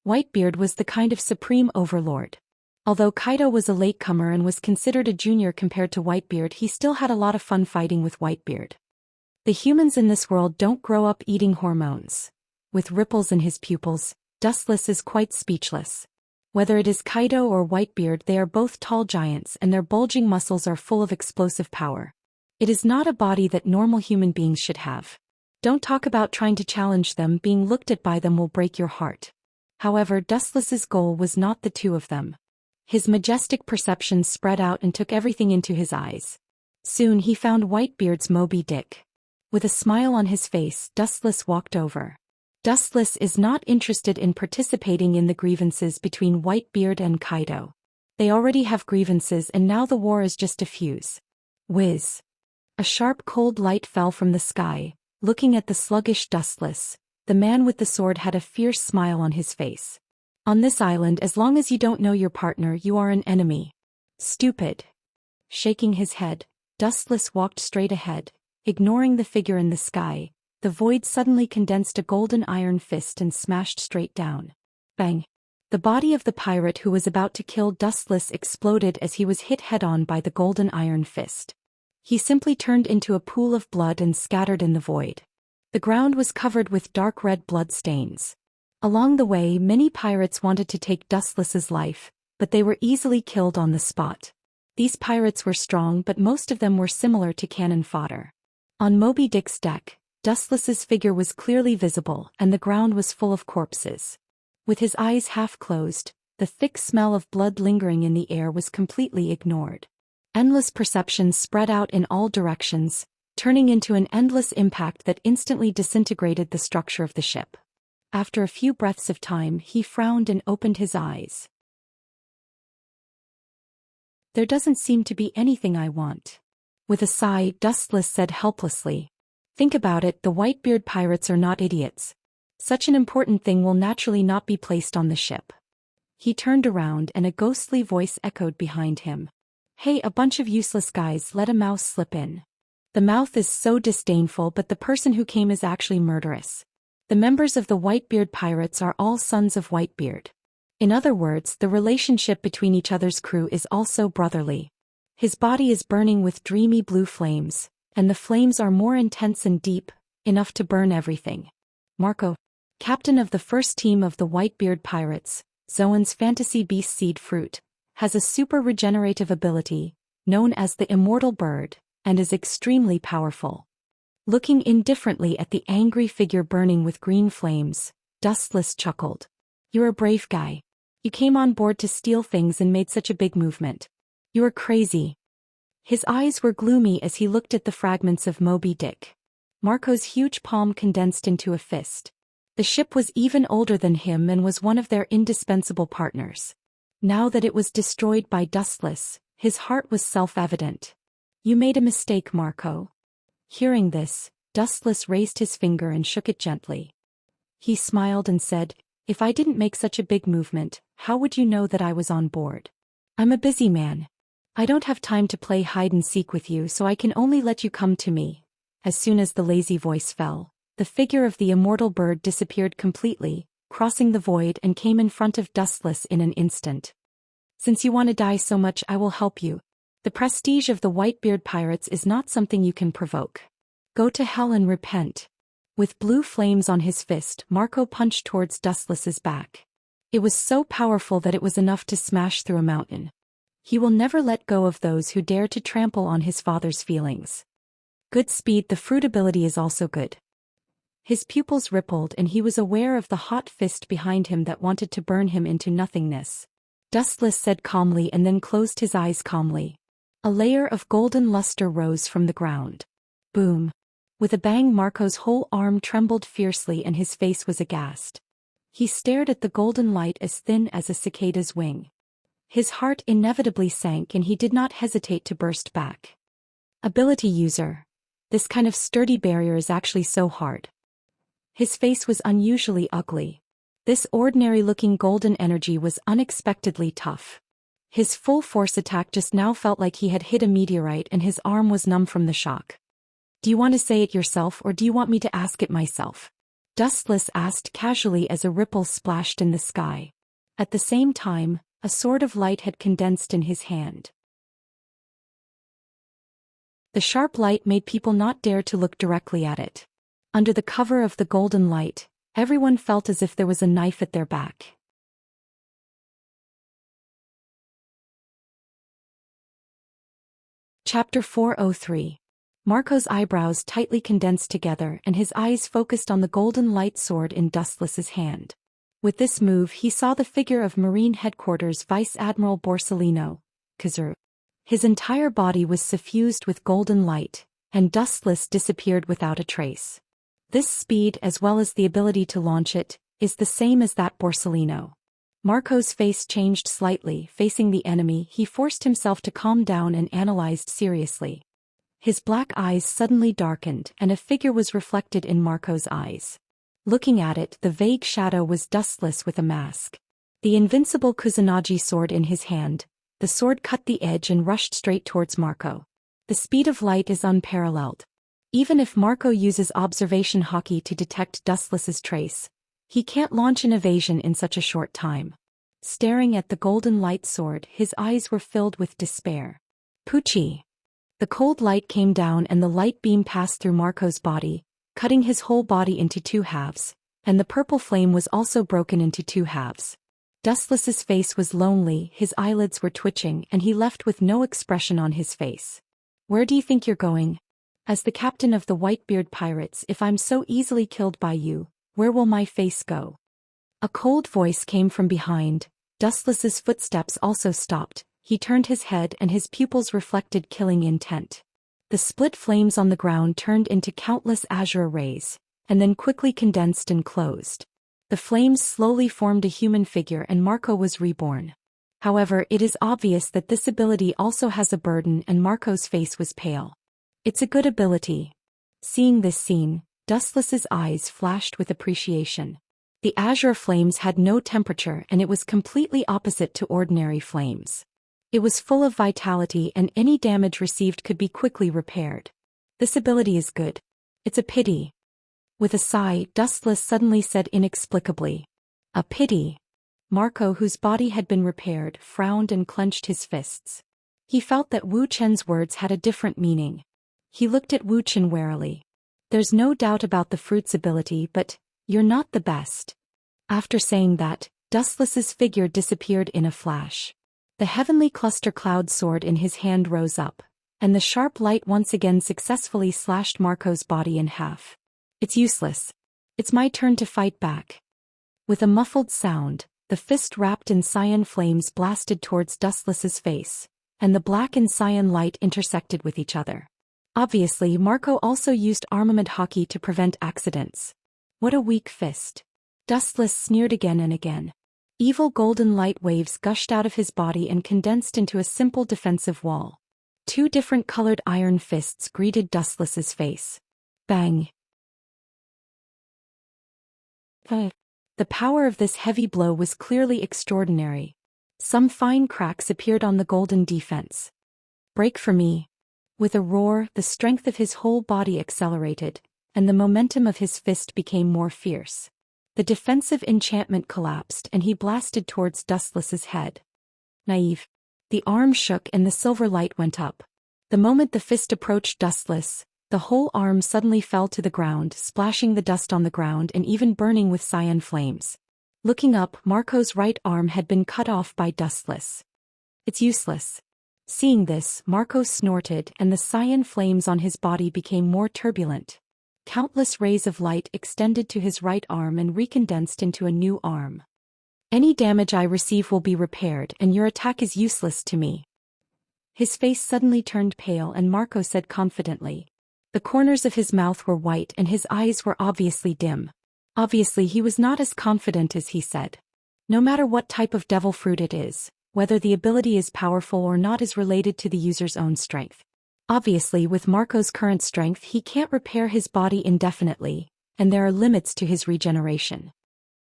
Whitebeard was the kind of supreme overlord. Although Kaido was a latecomer and was considered a junior compared to Whitebeard, he still had a lot of fun fighting with Whitebeard. The humans in this world don't grow up eating hormones. With ripples in his pupils, Dustless is quite speechless. Whether it is Kaido or Whitebeard, they are both tall giants and their bulging muscles are full of explosive power. It is not a body that normal human beings should have. Don't talk about trying to challenge them, being looked at by them will break your heart. However, Dustless's goal was not the two of them. His majestic perception spread out and took everything into his eyes. Soon he found Whitebeard's Moby Dick. With a smile on his face, Dustless walked over. Dustless is not interested in participating in the grievances between Whitebeard and Kaido. They already have grievances and now the war is just a fuse. Whiz. A sharp cold light fell from the sky. Looking at the sluggish Dustless, the man with the sword had a fierce smile on his face. On this island, as long as you don't know your partner, you are an enemy. Stupid. Shaking his head, Dustless walked straight ahead, ignoring the figure in the sky. The void suddenly condensed a golden iron fist and smashed straight down. Bang! The body of the pirate who was about to kill Dustless exploded as he was hit head-on by the golden iron fist. He simply turned into a pool of blood and scattered in the void. The ground was covered with dark red blood stains. Along the way, many pirates wanted to take Dustless's life, but they were easily killed on the spot. These pirates were strong, but most of them were similar to cannon fodder. On Moby Dick's deck, Dustless's figure was clearly visible and the ground was full of corpses. With his eyes half closed, the thick smell of blood lingering in the air was completely ignored. Endless perceptions spread out in all directions, turning into an endless impact that instantly disintegrated the structure of the ship. After a few breaths of time, he frowned and opened his eyes. There doesn't seem to be anything I want. With a sigh, Dustless said helplessly. Think about it, the Whitebeard pirates are not idiots. Such an important thing will naturally not be placed on the ship. He turned around and a ghostly voice echoed behind him. Hey, a bunch of useless guys, let a mouse slip in. The mouth is so disdainful, but the person who came is actually murderous. The members of the Whitebeard pirates are all sons of Whitebeard. In other words, the relationship between each other's crew is also brotherly. His body is burning with dreamy blue flames, and the flames are more intense and deep, enough to burn everything. Marco, captain of the first team of the Whitebeard pirates, Zoan's fantasy beast seed fruit, has a super regenerative ability, known as the Immortal bird, and is extremely powerful. Looking indifferently at the angry figure burning with green flames, Dustless chuckled. You're a brave guy. You came on board to steal things and made such a big movement. You are crazy. His eyes were gloomy as he looked at the fragments of Moby Dick. Marco's huge palm condensed into a fist. The ship was even older than him and was one of their indispensable partners. Now that it was destroyed by Dustless, his heart was self-evident. You made a mistake, Marco. Hearing this, Dustless raised his finger and shook it gently. He smiled and said, "If I didn't make such a big movement, how would you know that I was on board? I'm a busy man. I don't have time to play hide-and-seek with you, so I can only let you come to me." As soon as the lazy voice fell, the figure of the immortal bird disappeared completely, crossing the void and came in front of Dustless in an instant. "Since you want to die so much, I will help you. The prestige of the Whitebeard pirates is not something you can provoke. Go to hell and repent." With blue flames on his fist, Marco punched towards Dustless's back. It was so powerful that it was enough to smash through a mountain. He will never let go of those who dare to trample on his father's feelings. Good speed. The fruit ability is also good. His pupils rippled and he was aware of the hot fist behind him that wanted to burn him into nothingness. Dustless said calmly and then closed his eyes calmly. A layer of golden luster rose from the ground. Boom. With a bang, Marco's whole arm trembled fiercely and his face was aghast. He stared at the golden light as thin as a cicada's wing. His heart inevitably sank and he did not hesitate to burst back. Ability user. This kind of sturdy barrier is actually so hard. His face was unusually ugly. This ordinary-looking golden energy was unexpectedly tough. His full force attack just now felt like he had hit a meteorite and his arm was numb from the shock. "Do you want to say it yourself or do you want me to ask it myself?" Dustless asked casually as a ripple splashed in the sky. At the same time, a sword of light had condensed in his hand. The sharp light made people not dare to look directly at it. Under the cover of the golden light, everyone felt as if there was a knife at their back. Chapter 403. Marco's eyebrows tightly condensed together and his eyes focused on the golden light sword in Dustless's hand. With this move he saw the figure of Marine Headquarters Vice Admiral Borsellino, Kazur. His entire body was suffused with golden light, and Dustless disappeared without a trace. This speed, as well as the ability to launch it, is the same as that Borsellino. Marco's face changed slightly. Facing the enemy, he forced himself to calm down and analyzed seriously. His black eyes suddenly darkened and a figure was reflected in Marco's eyes. Looking at it, the vague shadow was Dustless with a mask. The invincible Kusanagi sword in his hand, the sword cut the edge and rushed straight towards Marco. The speed of light is unparalleled. Even if Marco uses observation hockey to detect Dustless's trace, he can't launch an evasion in such a short time. Staring at the golden light sword, his eyes were filled with despair. Poochie! The cold light came down and the light beam passed through Marco's body, cutting his whole body into two halves, and the purple flame was also broken into two halves. Dustless's face was lonely, his eyelids were twitching and he left with no expression on his face. "Where do you think you're going? As the captain of the Whitebeard pirates, if I'm so easily killed by you, where will my face go?" A cold voice came from behind. Dustless's footsteps also stopped. He turned his head and his pupils reflected killing intent. The split flames on the ground turned into countless azure rays, and then quickly condensed and closed. The flames slowly formed a human figure and Marco was reborn. However, it is obvious that this ability also has a burden and Marco's face was pale. It's a good ability. Seeing this scene, Dustless's eyes flashed with appreciation. The azure flames had no temperature and it was completely opposite to ordinary flames. It was full of vitality and any damage received could be quickly repaired. This ability is good. It's a pity. With a sigh, Dustless suddenly said inexplicably, "A pity." Marco, whose body had been repaired, frowned and clenched his fists. He felt that Wu Chen's words had a different meaning. He looked at Wu Chen warily. "There's no doubt about the fruit's ability, but you're not the best." After saying that, Dustless's figure disappeared in a flash. The heavenly cluster cloud sword in his hand rose up, and the sharp light once again successfully slashed Marco's body in half. "It's useless. It's my turn to fight back." With a muffled sound, The fist wrapped in cyan flames blasted towards Dustless's face, and the black and cyan light intersected with each other. Obviously, Marco also used armament hockey to prevent accidents. What a weak fist. Dustless sneered again and again. Evil golden light waves gushed out of his body and condensed into a simple defensive wall. Two different colored iron fists greeted Dustless's face. Bang. The power of this heavy blow was clearly extraordinary. Some fine cracks appeared on the golden defense. Break for me. With a roar, the strength of his whole body accelerated, and the momentum of his fist became more fierce. The defensive enchantment collapsed and he blasted towards Dustless's head. Naive. The arm shook and the silver light went up. The moment the fist approached Dustless, the whole arm suddenly fell to the ground, splashing the dust on the ground and even burning with cyan flames. Looking up, Marco's right arm had been cut off by Dustless. It's useless. Seeing this, Marco snorted and the cyan flames on his body became more turbulent. Countless rays of light extended to his right arm and recondensed into a new arm. Any damage I receive will be repaired and your attack is useless to me. His face suddenly turned pale and Marco said confidently. The corners of his mouth were white and his eyes were obviously dim. Obviously he was not as confident as he said. No matter what type of devil fruit it is, whether the ability is powerful or not is related to the user's own strength. Obviously, with Marco's current strength he can't repair his body indefinitely, and there are limits to his regeneration.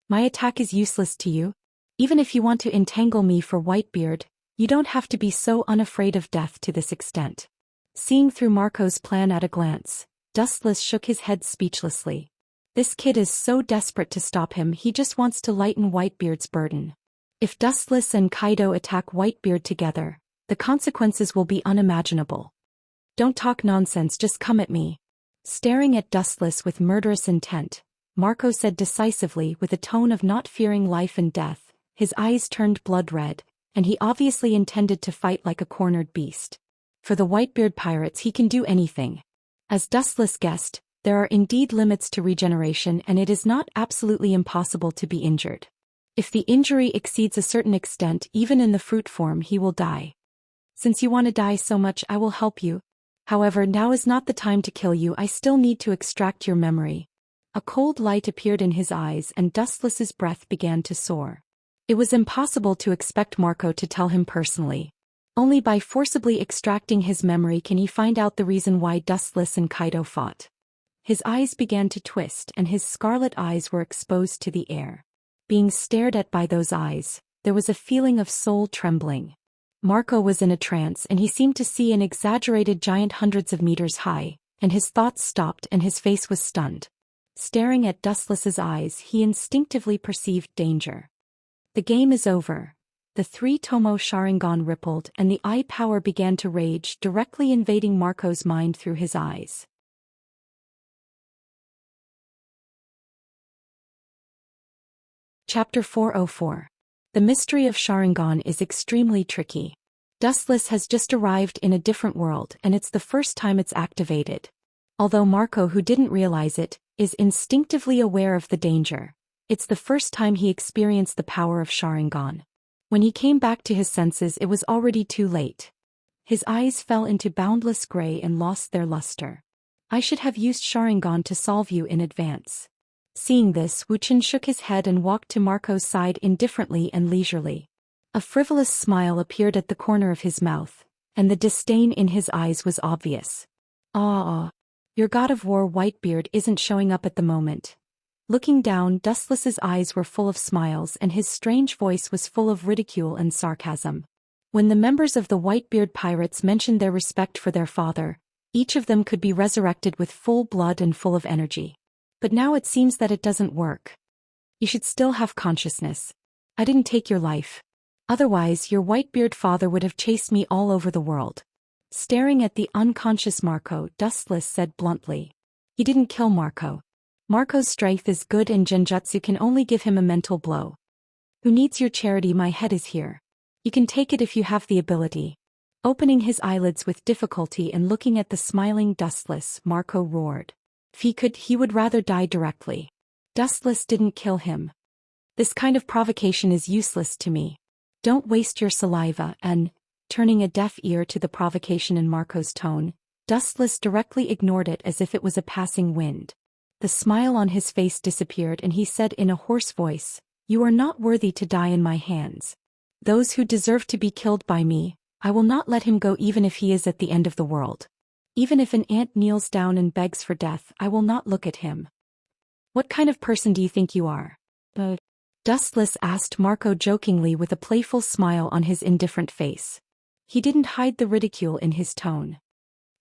My attack is useless to you? Even if you want to entangle me for Whitebeard, you don't have to be so unafraid of death to this extent. Seeing through Marco's plan at a glance, Dustless shook his head speechlessly. This kid is so desperate to stop him, he just wants to lighten Whitebeard's burden. If Dustless and Kaido attack Whitebeard together, the consequences will be unimaginable. Don't talk nonsense, just come at me. Staring at Dustless with murderous intent, Marco said decisively with a tone of not fearing life and death. His eyes turned blood red, and he obviously intended to fight like a cornered beast. For the Whitebeard pirates he can do anything. As Dustless guessed, there are indeed limits to regeneration and it is not absolutely impossible to be injured. If the injury exceeds a certain extent, even in the fruit form, he will die. Since you want to die so much, I will help you. However, now is not the time to kill you, I still need to extract your memory. A cold light appeared in his eyes and Dustless's breath began to soar. It was impossible to expect Marco to tell him personally. Only by forcibly extracting his memory can he find out the reason why Dustless and Kaido fought. His eyes began to twist and his scarlet eyes were exposed to the air. Being stared at by those eyes, there was a feeling of soul trembling. Marco was in a trance and he seemed to see an exaggerated giant hundreds of meters high, and his thoughts stopped and his face was stunned. Staring at Dustless's eyes, he instinctively perceived danger. The game is over. The three Tomo Sharingan rippled and the eye power began to rage, directly invading Marco's mind through his eyes. Chapter 404. The mystery of Sharingan is extremely tricky. Dustless has just arrived in a different world and it's the first time it's activated. Although Marco, who didn't realize it, is instinctively aware of the danger, it's the first time he experienced the power of Sharingan. When he came back to his senses it was already too late. His eyes fell into boundless gray and lost their luster. I should have used Sharingan to solve you in advance. Seeing this, Wuxia shook his head and walked to Marco's side indifferently and leisurely. A frivolous smile appeared at the corner of his mouth, and the disdain in his eyes was obvious. Your god of war Whitebeard isn't showing up at the moment. Looking down, Dustless's eyes were full of smiles and his strange voice was full of ridicule and sarcasm. When the members of the Whitebeard pirates mentioned their respect for their father, each of them could be resurrected with full blood and full of energy. But now it seems that it doesn't work. You should still have consciousness. I didn't take your life. Otherwise, your Whitebeard father would have chased me all over the world. Staring at the unconscious Marco, Dustless said bluntly. He didn't kill Marco. Marco's strength is good and Genjutsu can only give him a mental blow. Who needs your charity? My head is here. You can take it if you have the ability. Opening his eyelids with difficulty and looking at the smiling Dustless, Marco roared. If he could, he would rather die directly. Dustless didn't kill him. This kind of provocation is useless to me. Don't waste your saliva and, turning a deaf ear to the provocation in Marco's tone, Dustless directly ignored it as if it was a passing wind. The smile on his face disappeared and he said in a hoarse voice, "You are not worthy to die in my hands. Those who deserve to be killed by me, I will not let him go even if he is at the end of the world. Even if an ant kneels down and begs for death, I will not look at him." "What kind of person do you think you are?" Dustless asked Marco jokingly with a playful smile on his indifferent face. He didn't hide the ridicule in his tone.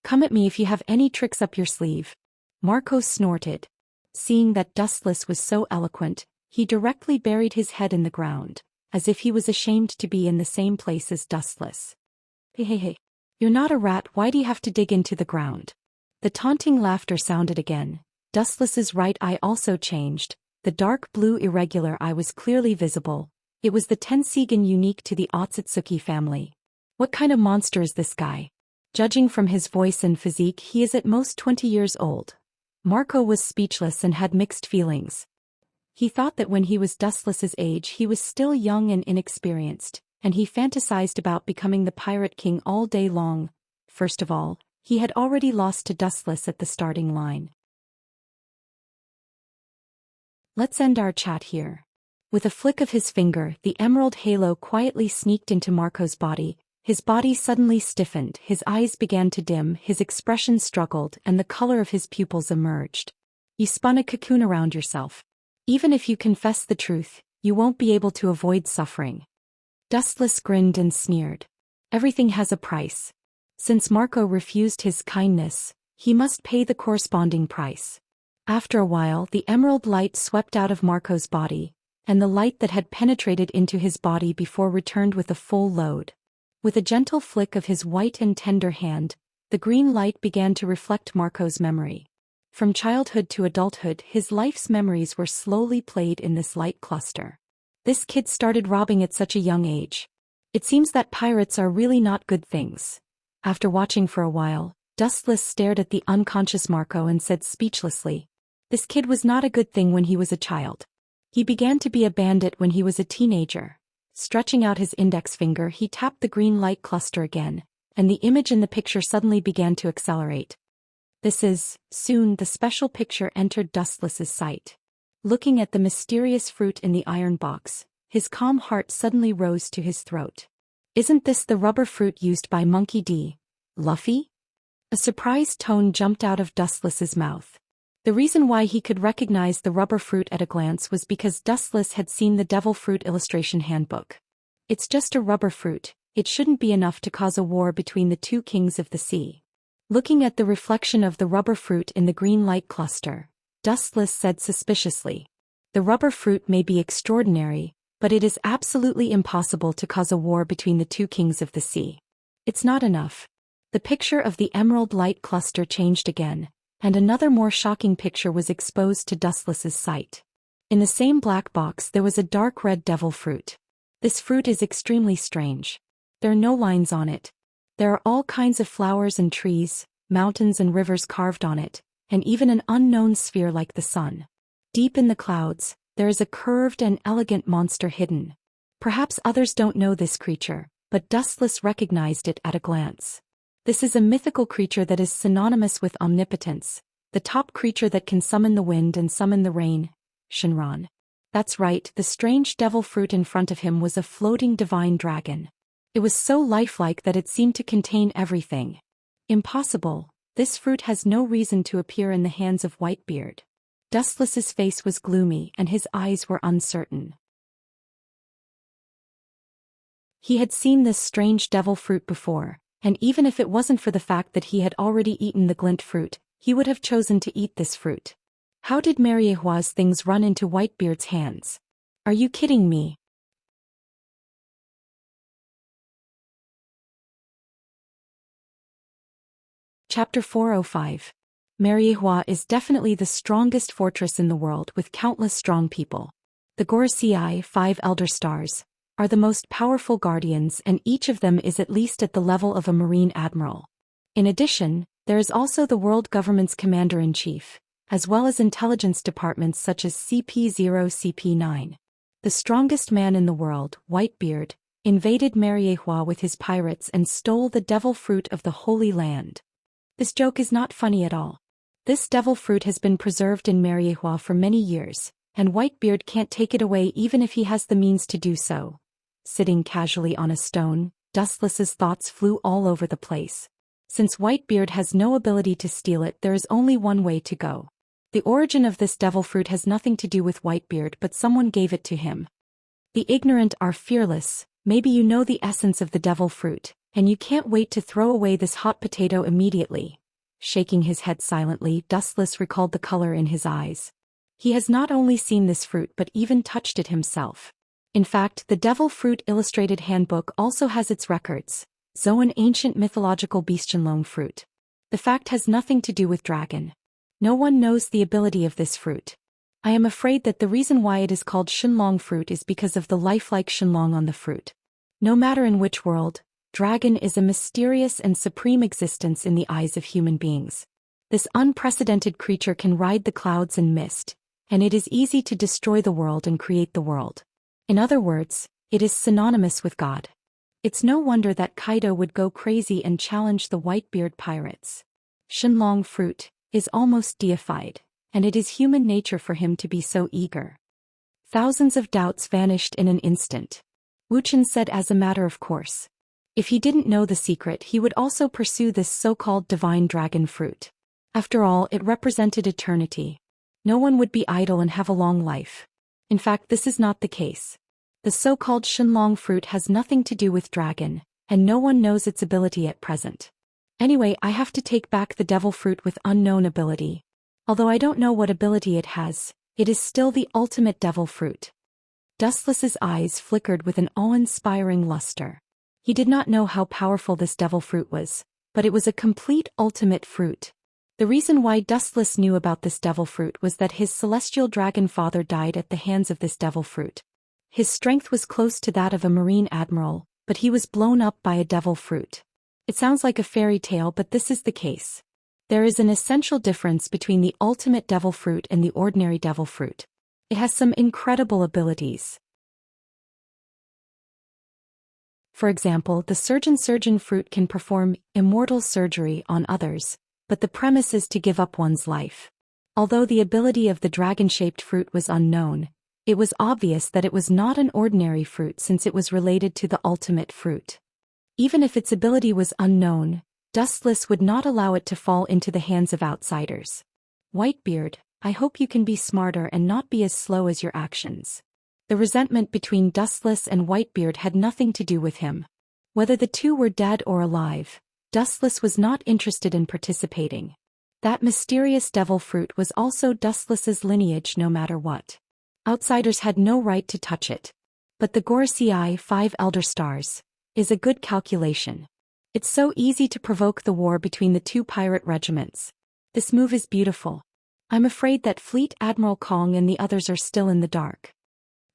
"Come at me if you have any tricks up your sleeve." Marco snorted. Seeing that Dustless was so eloquent, he directly buried his head in the ground, as if he was ashamed to be in the same place as Dustless. Hey. You're not a rat, why do you have to dig into the ground?" The taunting laughter sounded again. Dustless's right eye also changed. The dark blue irregular eye was clearly visible. It was the Tensigan unique to the Otsutsuki family. "What kind of monster is this guy? Judging from his voice and physique, he is at most 20 years old." Marco was speechless and had mixed feelings. He thought that when he was Dustless's age he was still young and inexperienced, and he fantasized about becoming the Pirate King all day long. First of all, he had already lost to Dustless at the starting line. Let's end our chat here. With a flick of his finger, the emerald halo quietly sneaked into Marco's body. His body suddenly stiffened, his eyes began to dim, his expression struggled, and the color of his pupils emerged. "You spun a cocoon around yourself. Even if you confess the truth, you won't be able to avoid suffering." Dustless grinned and sneered. Everything has a price. Since Marco refused his kindness, he must pay the corresponding price. After a while, the emerald light swept out of Marco's body, and the light that had penetrated into his body before returned with a full load. With a gentle flick of his white and tender hand, the green light began to reflect Marco's memory. From childhood to adulthood, his life's memories were slowly played in this light cluster. This kid started robbing at such a young age. It seems that pirates are really not good things. After watching for a while, Dustless stared at the unconscious Marco and said speechlessly, "This kid was not a good thing when he was a child. He began to be a bandit when he was a teenager." Stretching out his index finger, he tapped the green light cluster again, and the image in the picture suddenly began to accelerate. Soon the special picture entered Dustless's sight. Looking at the mysterious fruit in the iron box, his calm heart suddenly rose to his throat. "Isn't this the rubber fruit used by Monkey D. Luffy?" A surprised tone jumped out of Dustless's mouth. The reason why he could recognize the rubber fruit at a glance was because Dustless had seen the devil fruit illustration handbook. "It's just a rubber fruit, it shouldn't be enough to cause a war between the two kings of the sea." Looking at the reflection of the rubber fruit in the green light cluster, Dustless said suspiciously, "The rubber fruit may be extraordinary, but it is absolutely impossible to cause a war between the two kings of the sea. It's not enough." The picture of the emerald light cluster changed again, and another more shocking picture was exposed to Dustless's sight. In the same black box there was a dark red devil fruit. This fruit is extremely strange. There are no lines on it. There are all kinds of flowers and trees, mountains and rivers carved on it, and even an unknown sphere like the sun. Deep in the clouds, there is a curved and elegant monster hidden. Perhaps others don't know this creature, but Dustless recognized it at a glance. This is a mythical creature that is synonymous with omnipotence, the top creature that can summon the wind and summon the rain, Shinran. That's right, the strange devil fruit in front of him was a floating divine dragon. It was so lifelike that it seemed to contain everything. Impossible, this fruit has no reason to appear in the hands of Whitebeard. Dustless's face was gloomy and his eyes were uncertain. He had seen this strange devil fruit before, and even if it wasn't for the fact that he had already eaten the glint fruit, he would have chosen to eat this fruit. How did Mariehua's things run into Whitebeard's hands? Are you kidding me? Chapter 405. Mariehua is definitely the strongest fortress in the world with countless strong people. The Gorosei, 5 elder stars, are the most powerful guardians and each of them is at least at the level of a marine admiral. In addition, there is also the world government's commander-in-chief, as well as intelligence departments such as CP0, CP9. The strongest man in the world, Whitebeard, invaded Mariehua with his pirates and stole the devil fruit of the Holy Land. This joke is not funny at all. This devil fruit has been preserved in Mariehua for many years, and Whitebeard can't take it away even if he has the means to do so. Sitting casually on a stone, Dustless's thoughts flew all over the place. Since Whitebeard has no ability to steal it, there is only one way to go. The origin of this devil fruit has nothing to do with Whitebeard, but someone gave it to him. The ignorant are fearless. Maybe you know the essence of the devil fruit, and you can't wait to throw away this hot potato immediately. Shaking his head silently, Dustless recalled the color in his eyes. He has not only seen this fruit but even touched it himself. In fact, the Devil Fruit Illustrated Handbook also has its records. Zhou, an ancient mythological Xianxia fruit. The fact has nothing to do with dragon. No one knows the ability of this fruit. I am afraid that the reason why it is called Xianxia fruit is because of the lifelike Xianxia on the fruit. No matter in which world, dragon is a mysterious and supreme existence in the eyes of human beings. This unprecedented creature can ride the clouds and mist, and it is easy to destroy the world and create the world. In other words, it is synonymous with God. It's no wonder that Kaido would go crazy and challenge the Whitebeard pirates. Xianxia fruit is almost deified, and it is human nature for him to be so eager. Thousands of doubts vanished in an instant. Wuxian said as a matter of course. If he didn't know the secret, he would also pursue this so-called divine dragon fruit. After all, it represented eternity. No one would be idle and have a long life. In fact, this is not the case. The so-called Xianxia fruit has nothing to do with dragon, and no one knows its ability at present. Anyway, I have to take back the devil fruit with unknown ability. Although I don't know what ability it has, it is still the ultimate devil fruit. Dustless's eyes flickered with an awe-inspiring luster. He did not know how powerful this devil fruit was, but it was a complete ultimate fruit. The reason why Dustless knew about this devil fruit was that his celestial dragon father died at the hands of this devil fruit. His strength was close to that of a marine admiral, but he was blown up by a devil fruit. It sounds like a fairy tale, but this is the case. There is an essential difference between the ultimate devil fruit and the ordinary devil fruit. It has some incredible abilities. For example, the surgeon fruit can perform immortal surgery on others, but the premise is to give up one's life. Although the ability of the dragon-shaped fruit was unknown, it was obvious that it was not an ordinary fruit since it was related to the ultimate fruit. Even if its ability was unknown, Dustless would not allow it to fall into the hands of outsiders. Whitebeard, I hope you can be smarter and not be as slow as your actions. The resentment between Dustless and Whitebeard had nothing to do with him. Whether the two were dead or alive, Dustless was not interested in participating. That mysterious devil fruit was also Dustless's lineage no matter what. Outsiders had no right to touch it. But the Wuxia 5 Elder Stars is a good calculation. It's so easy to provoke the war between the two pirate regiments. This move is beautiful. I'm afraid that Fleet Admiral Kong and the others are still in the dark.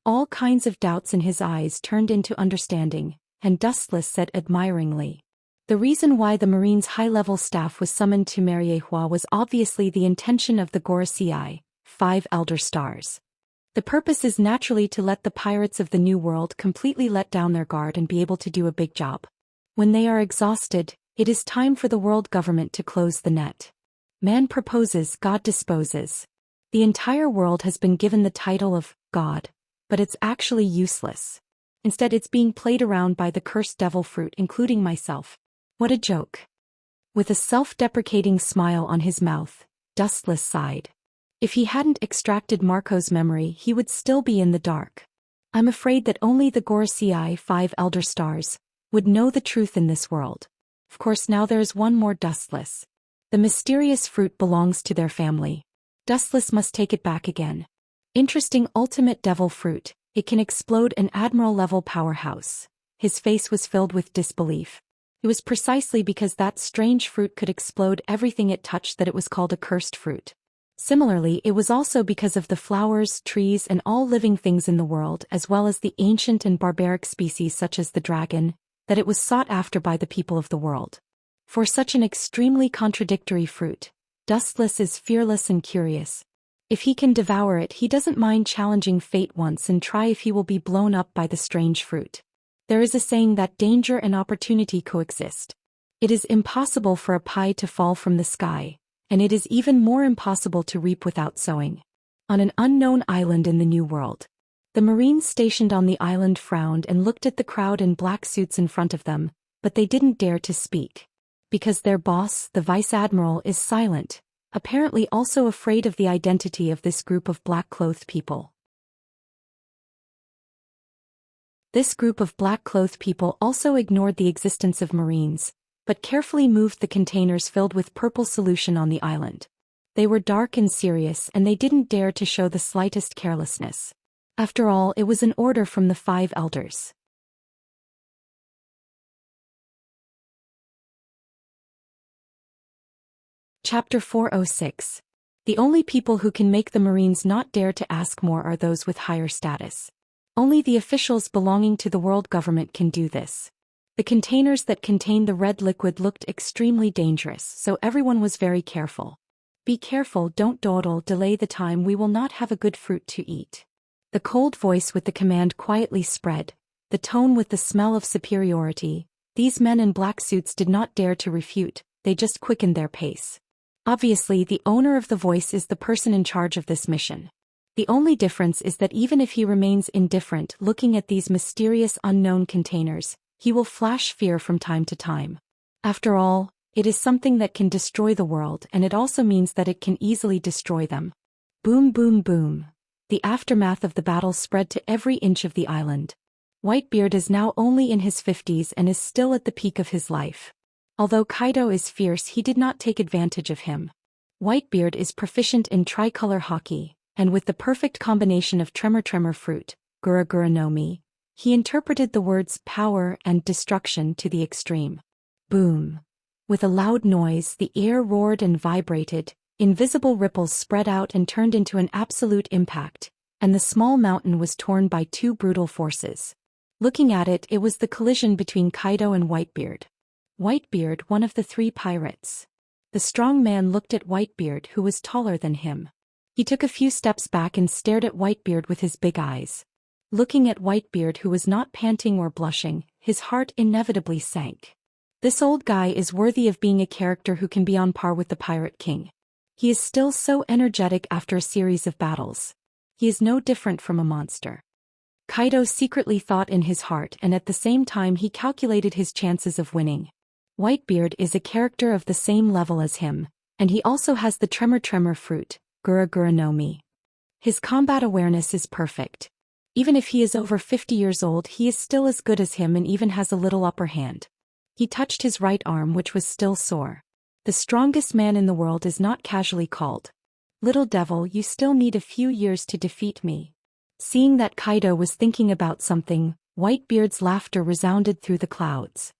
All kinds of doubts in his eyes turned into understanding, and Dustless said admiringly. The reason why the Marine's high-level staff was summoned to Mariehua was obviously the intention of the Wuxia 5 Elder Stars. The purpose is naturally to let the pirates of the New World completely let down their guard and be able to do a big job. When they are exhausted, it is time for the world government to close the net. Man proposes, God disposes. The entire world has been given the title of God, but it's actually useless. Instead, it's being played around by the cursed devil fruit, including myself. What a joke. With a self-deprecating smile on his mouth, Dustless sighed. If he hadn't extracted Marco's memory, he would still be in the dark. I'm afraid that only the Wuxia 5 Elder Stars would know the truth in this world. Of course, now there's one more Dustless. The mysterious fruit belongs to their family. Dustless must take it back again. Interesting ultimate devil fruit, it can explode an admiral-level powerhouse. His face was filled with disbelief. It was precisely because that strange fruit could explode everything it touched that it was called a cursed fruit. Similarly, it was also because of the flowers, trees, and all living things in the world, as well as the ancient and barbaric species such as the dragon, that it was sought after by the people of the world. For such an extremely contradictory fruit, Dustless is fearless and curious. If he can devour it, he doesn't mind challenging fate once and try if he will be blown up by the strange fruit. There is a saying that danger and opportunity coexist. It is impossible for a pie to fall from the sky, and it is even more impossible to reap without sowing. On an unknown island in the New World. The Marines stationed on the island frowned and looked at the crowd in black suits in front of them, but they didn't dare to speak. Because their boss, the Vice Admiral, is silent, apparently also afraid of the identity of this group of black-clothed people. This group of black-clothed people also ignored the existence of Marines, but carefully moved the containers filled with purple solution on the island. They were dark and serious, and they didn't dare to show the slightest carelessness. After all, it was an order from the 5 elders. Chapter 406. The only people who can make the Marines not dare to ask more are those with higher status. Only the officials belonging to the world government can do this. The containers that contained the red liquid looked extremely dangerous, so everyone was very careful. Be careful, don't dawdle, delay the time, we will not have a good fruit to eat. The cold voice with the command quietly spread, the tone with the smell of superiority. These men in black suits did not dare to refute, they just quickened their pace. Obviously, the owner of the voice is the person in charge of this mission. The only difference is that even if he remains indifferent looking at these mysterious unknown containers, he will flash fear from time to time. After all, it is something that can destroy the world, and it also means that it can easily destroy them. Boom, boom, boom. The aftermath of the battle spread to every inch of the island. Whitebeard is now only in his 50s and is still at the peak of his life. Although Kaido is fierce, he did not take advantage of him. Whitebeard is proficient in tricolor hockey, and with the perfect combination of tremor fruit, Gura Gura no Mi, he interpreted the words power and destruction to the extreme. Boom. With a loud noise, the air roared and vibrated, invisible ripples spread out and turned into an absolute impact, and the small mountain was torn by 2 brutal forces. Looking at it, it was the collision between Kaido and Whitebeard. Whitebeard, one of the 3 pirates. The strong man looked at Whitebeard, who was taller than him. He took a few steps back and stared at Whitebeard with his big eyes. Looking at Whitebeard, who was not panting or blushing, his heart inevitably sank. This old guy is worthy of being a character who can be on par with the Pirate King. He is still so energetic after a series of battles. He is no different from a monster. Kaido secretly thought in his heart, and at the same time he calculated his chances of winning. Whitebeard is a character of the same level as him, and he also has the tremor fruit, Gura Gura no Mi. His combat awareness is perfect. Even if he is over 50 years old, he is still as good as him and even has a little upper hand. He touched his right arm, which was still sore. The strongest man in the world is not casually called. Little devil, you still need a few years to defeat me. Seeing that Kaido was thinking about something, Whitebeard's laughter resounded through the clouds.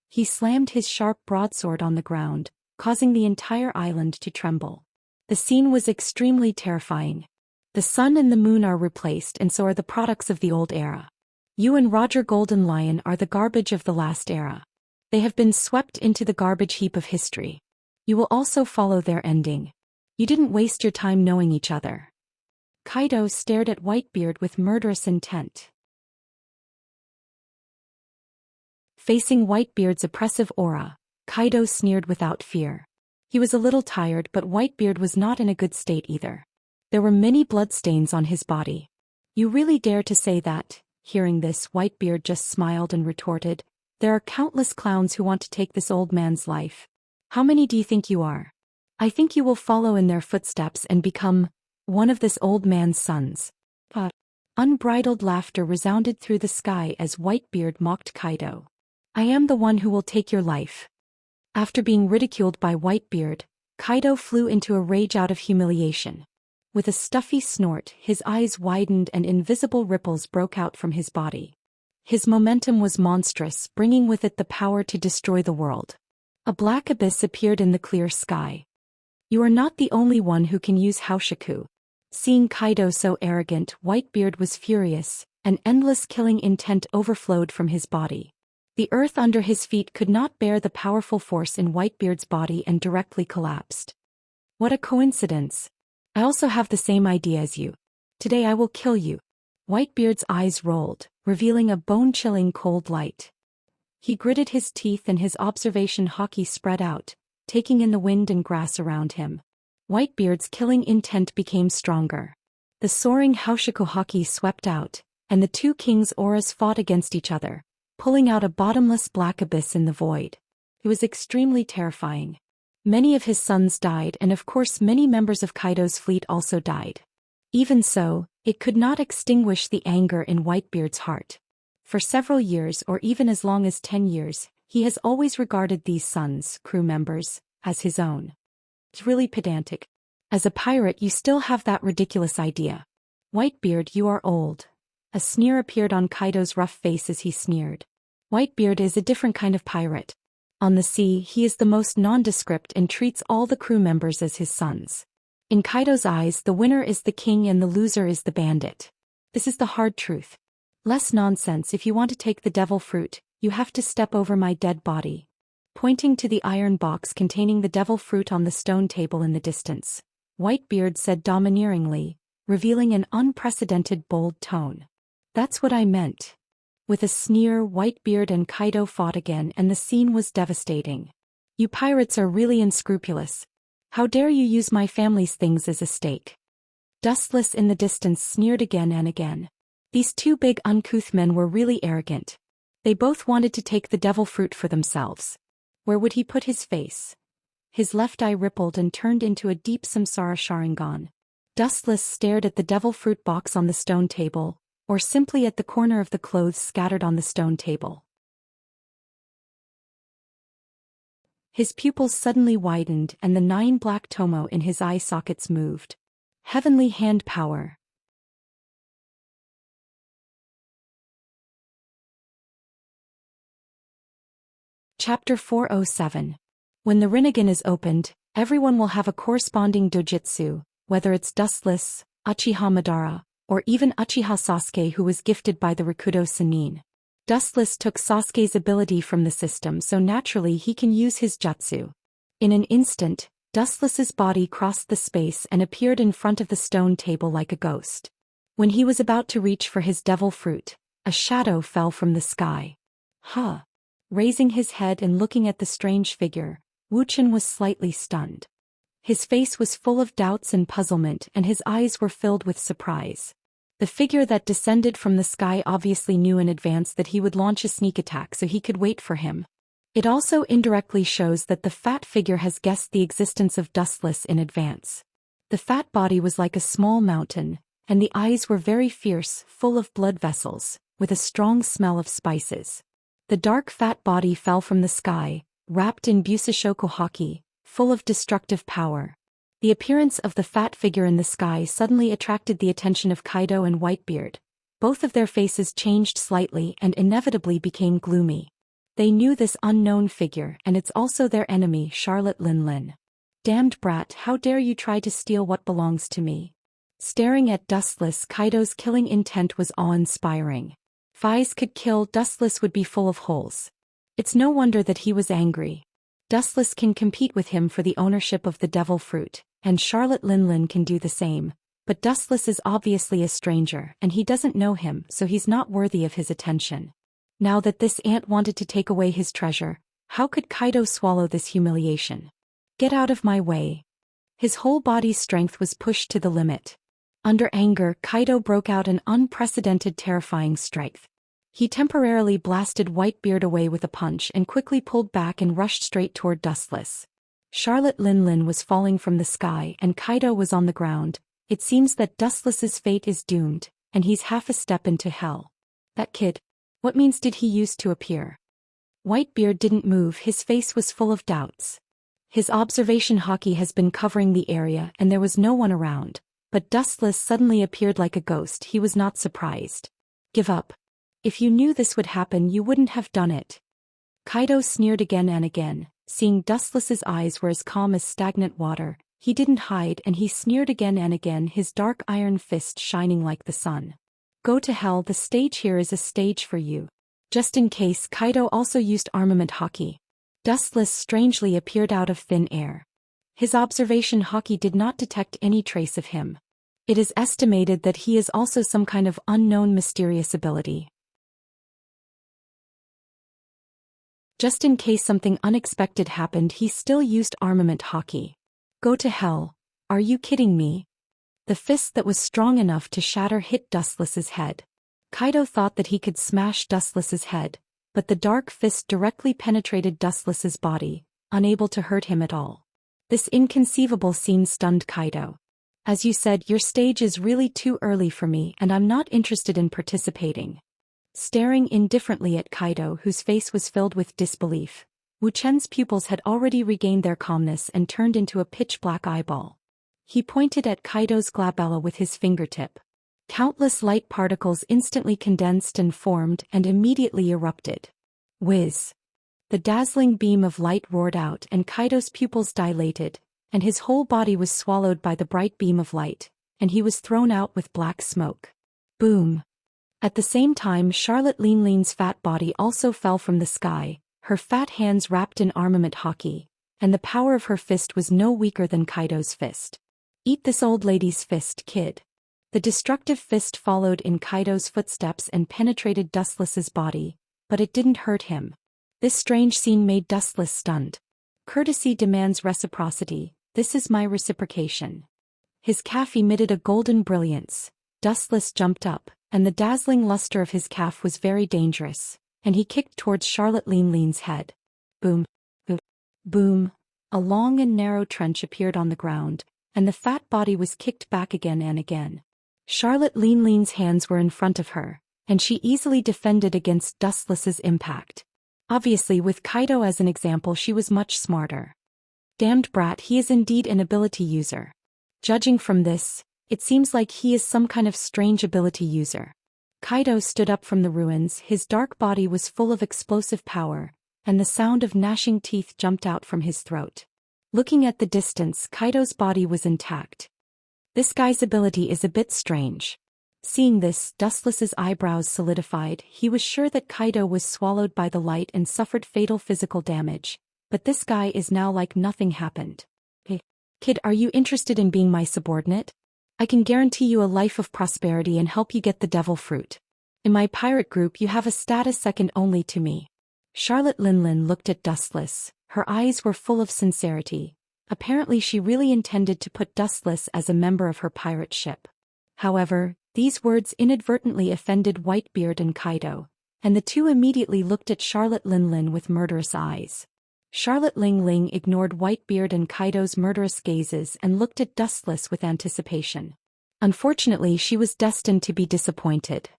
He slammed his sharp broadsword on the ground, causing the entire island to tremble. The scene was extremely terrifying. The sun and the moon are replaced, and so are the products of the old era. You and Roger Golden Lion are the garbage of the last era. They have been swept into the garbage heap of history. You will also follow their ending. You didn't waste your time knowing each other. Kaido stared at Whitebeard with murderous intent. Facing Whitebeard's oppressive aura, Kaido sneered without fear. He was a little tired, but Whitebeard was not in a good state either. There were many bloodstains on his body. You really dare to say that? Hearing this, Whitebeard just smiled and retorted, there are countless clowns who want to take this old man's life. How many do you think you are? I think you will follow in their footsteps and become one of this old man's sons. Unbridled laughter resounded through the sky as Whitebeard mocked Kaido. I am the one who will take your life. After being ridiculed by Whitebeard, Kaido flew into a rage out of humiliation. With a stuffy snort, his eyes widened and invisible ripples broke out from his body. His momentum was monstrous, bringing with it the power to destroy the world. A black abyss appeared in the clear sky. You are not the only one who can use Haoshiku. Seeing Kaido so arrogant, Whitebeard was furious, and endless killing intent overflowed from his body. The earth under his feet could not bear the powerful force in Whitebeard's body and directly collapsed. What a coincidence! I also have the same idea as you. Today I will kill you. Whitebeard's eyes rolled, revealing a bone-chilling cold light. He gritted his teeth and his observation haki spread out, taking in the wind and grass around him. Whitebeard's killing intent became stronger. The soaring Haushiku haki swept out, and the two kings' auras fought against each other, pulling out a bottomless black abyss in the void. It was extremely terrifying. Many of his sons died, and of course many members of Kaido's fleet also died. Even so, it could not extinguish the anger in Whitebeard's heart. For several years or even as long as 10 years, he has always regarded these sons, crew members, as his own. It's really pedantic. As a pirate you still have that ridiculous idea. Whitebeard, you are old. A sneer appeared on Kaido's rough face as he sneered. Whitebeard is a different kind of pirate. On the sea, he is the most nondescript and treats all the crew members as his sons. In Kaido's eyes, the winner is the king and the loser is the bandit. This is the hard truth. Less nonsense. If you want to take the devil fruit, you have to step over my dead body. Pointing to the iron box containing the devil fruit on the stone table in the distance, Whitebeard said domineeringly, revealing an unprecedented bold tone. That's what I meant. With a sneer, Whitebeard and Kaido fought again and the scene was devastating. You pirates are really unscrupulous. How dare you use my family's things as a stake? Dustless in the distance sneered again and again. These two big uncouth men were really arrogant. They both wanted to take the devil fruit for themselves. Where would he put his face? His left eye rippled and turned into a deep samsara Sharingan. Dustless stared at the devil fruit box on the stone table, or simply at the corner of the clothes scattered on the stone table. His pupils suddenly widened and the 9 black tomo in his eye sockets moved. Heavenly hand power. Chapter 407. When the Rinnegan is opened, everyone will have a corresponding dojutsu, whether it's Dustless, Uchiha Madara, or even Uchiha Sasuke, who was gifted by the Rakudo Sannin. Dustless took Sasuke's ability from the system, so naturally he can use his jutsu. In an instant, Dustless's body crossed the space and appeared in front of the stone table like a ghost. When he was about to reach for his devil fruit, a shadow fell from the sky. Huh. Raising his head and looking at the strange figure, Wuxian was slightly stunned. His face was full of doubts and puzzlement and his eyes were filled with surprise. The figure that descended from the sky obviously knew in advance that he would launch a sneak attack, so he could wait for him. It also indirectly shows that the fat figure has guessed the existence of Dustless in advance. The fat body was like a small mountain, and the eyes were very fierce, full of blood vessels, with a strong smell of spices. The dark fat body fell from the sky, wrapped in Busashoku haki, full of destructive power. The appearance of the fat figure in the sky suddenly attracted the attention of Kaido and Whitebeard. Both of their faces changed slightly and inevitably became gloomy. They knew this unknown figure, and it's also their enemy, Charlotte Linlin. Damned brat, how dare you try to steal what belongs to me? Staring at Dustless, Kaido's killing intent was awe-inspiring. If eyes could kill, Dustless would be full of holes. It's no wonder that he was angry. Dustless can compete with him for the ownership of the devil fruit, and Charlotte Linlin can do the same, but Dustless is obviously a stranger and he doesn't know him, so he's not worthy of his attention. Now that this ant wanted to take away his treasure, how could Kaido swallow this humiliation? Get out of my way. His whole body's strength was pushed to the limit. Under anger, Kaido broke out an unprecedented terrifying strike. He temporarily blasted Whitebeard away with a punch and quickly pulled back and rushed straight toward Dustless. Charlotte Linlin was falling from the sky and Kaido was on the ground. It seems that Dustless's fate is doomed, and he's half a step into hell. That kid. What means did he use to appear? Whitebeard didn't move, his face was full of doubts. His observation haki has been covering the area and there was no one around, but Dustless suddenly appeared like a ghost. He was not surprised. Give up. If you knew this would happen, you wouldn't have done it. Kaido sneered again and again. Seeing Dustless's eyes were as calm as stagnant water, he didn't hide and he sneered again and again, his dark iron fist shining like the sun. Go to hell, the stage here is a stage for you. Just in case, Kaido also used armament haki. Dustless strangely appeared out of thin air. His observation hockey did not detect any trace of him. It is estimated that he is also some kind of unknown mysterious ability. Just in case something unexpected happened, he still used armament hockey. Go to hell. Are you kidding me? The fist that was strong enough to shatter hit Dustless's head. Kaido thought that he could smash Dustless's head, but the dark fist directly penetrated Dustless's body, unable to hurt him at all. This inconceivable scene stunned Kaido. As you said, your stage is really too early for me and I'm not interested in participating. Staring indifferently at Kaido, whose face was filled with disbelief, Wu Chen's pupils had already regained their calmness and turned into a pitch-black eyeball. He pointed at Kaido's glabella with his fingertip. Countless light particles instantly condensed and formed and immediately erupted. Whiz! The dazzling beam of light roared out and Kaido's pupils dilated, and his whole body was swallowed by the bright beam of light, and he was thrown out with black smoke. Boom! At the same time, Charlotte Linlin's fat body also fell from the sky, her fat hands wrapped in armament hockey, and the power of her fist was no weaker than Kaido's fist. Eat this old lady's fist, kid. The destructive fist followed in Kaido's footsteps and penetrated Dustless's body, but it didn't hurt him. This strange scene made Dustless stunned. Courtesy demands reciprocity, this is my reciprocation. His calf emitted a golden brilliance. Dustless jumped up, and the dazzling luster of his calf was very dangerous, and he kicked towards Charlotte Linlin's head. Boom. Boom. Boom. A long and narrow trench appeared on the ground, and the fat body was kicked back again and again. Charlotte Linlin's hands were in front of her, and she easily defended against Dustless's impact. Obviously, with Kaido as an example, she was much smarter. Damned brat, he is indeed an ability user. Judging from this, it seems like he is some kind of strange ability user. Kaido stood up from the ruins, his dark body was full of explosive power, and the sound of gnashing teeth jumped out from his throat. Looking at the distance, Kaido's body was intact. This guy's ability is a bit strange. Seeing this, Dustless's eyebrows solidified. He was sure that Kaido was swallowed by the light and suffered fatal physical damage, but this guy is now like nothing happened. Hey, kid, are you interested in being my subordinate? I can guarantee you a life of prosperity and help you get the devil fruit. In my pirate group you have a status second only to me. Charlotte Linlin looked at Dustless. Her eyes were full of sincerity. Apparently she really intended to put Dustless as a member of her pirate ship. However, these words inadvertently offended Whitebeard and Kaido, and the two immediately looked at Charlotte Linlin with murderous eyes. Charlotte Ling ignored Whitebeard and Kaido's murderous gazes and looked at Dustless with anticipation. Unfortunately, she was destined to be disappointed.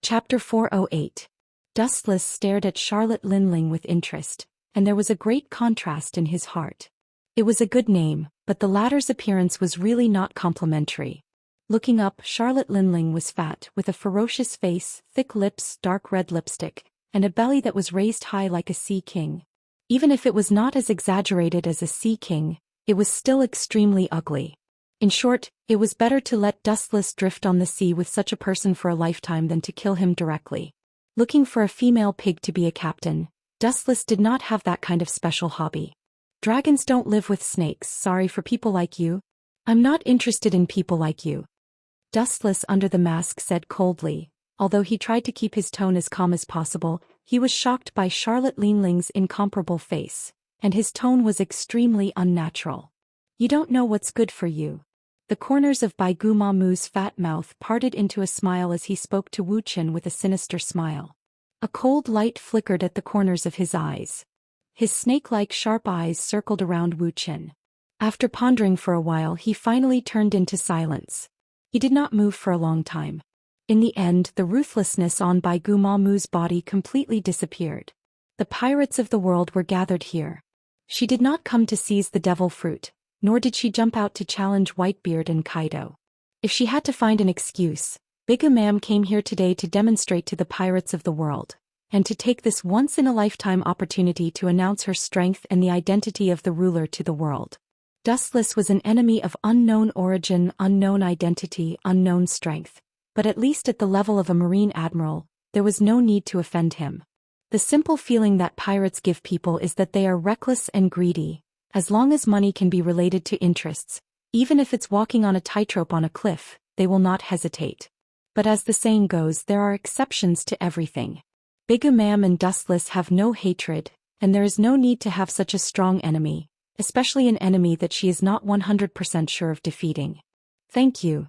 Chapter 408. Dustless stared at Charlotte Linling with interest, and there was a great contrast in his heart. It was a good name, but the latter's appearance was really not complimentary. Looking up, Charlotte Linling was fat, with a ferocious face, thick lips, dark red lipstick, and a belly that was raised high like a sea king. Even if it was not as exaggerated as a sea king, it was still extremely ugly. In short, it was better to let Dustless drift on the sea with such a person for a lifetime than to kill him directly. Looking for a female pig to be a captain, Dustless did not have that kind of special hobby. Dragons don't live with snakes, sorry for people like you. I'm not interested in people like you. Dustless under the mask said coldly. Although he tried to keep his tone as calm as possible, he was shocked by Charlotte Linling's incomparable face, and his tone was extremely unnatural. You don't know what's good for you. The corners of Baigu Mamu's fat mouth parted into a smile as he spoke to Wu Chen with a sinister smile. A cold light flickered at the corners of his eyes. His snake-like sharp eyes circled around Wu Chen. After pondering for a while, he finally turned into silence. He did not move for a long time. In the end, the ruthlessness on Baigu Mamu's body completely disappeared. The pirates of the world were gathered here. She did not come to seize the devil fruit, nor did she jump out to challenge Whitebeard and Kaido. If she had to find an excuse, Big Ma'am came here today to demonstrate to the pirates of the world, and to take this once-in-a-lifetime opportunity to announce her strength and the identity of the ruler to the world. Dustless was an enemy of unknown origin, unknown identity, unknown strength, but at least at the level of a marine admiral, there was no need to offend him. The simple feeling that pirates give people is that they are reckless and greedy. As long as money can be related to interests, even if it's walking on a tightrope on a cliff, they will not hesitate. But as the saying goes, there are exceptions to everything. Big Imam and Dustless have no hatred, and there is no need to have such a strong enemy, especially an enemy that she is not 100% sure of defeating. Thank you.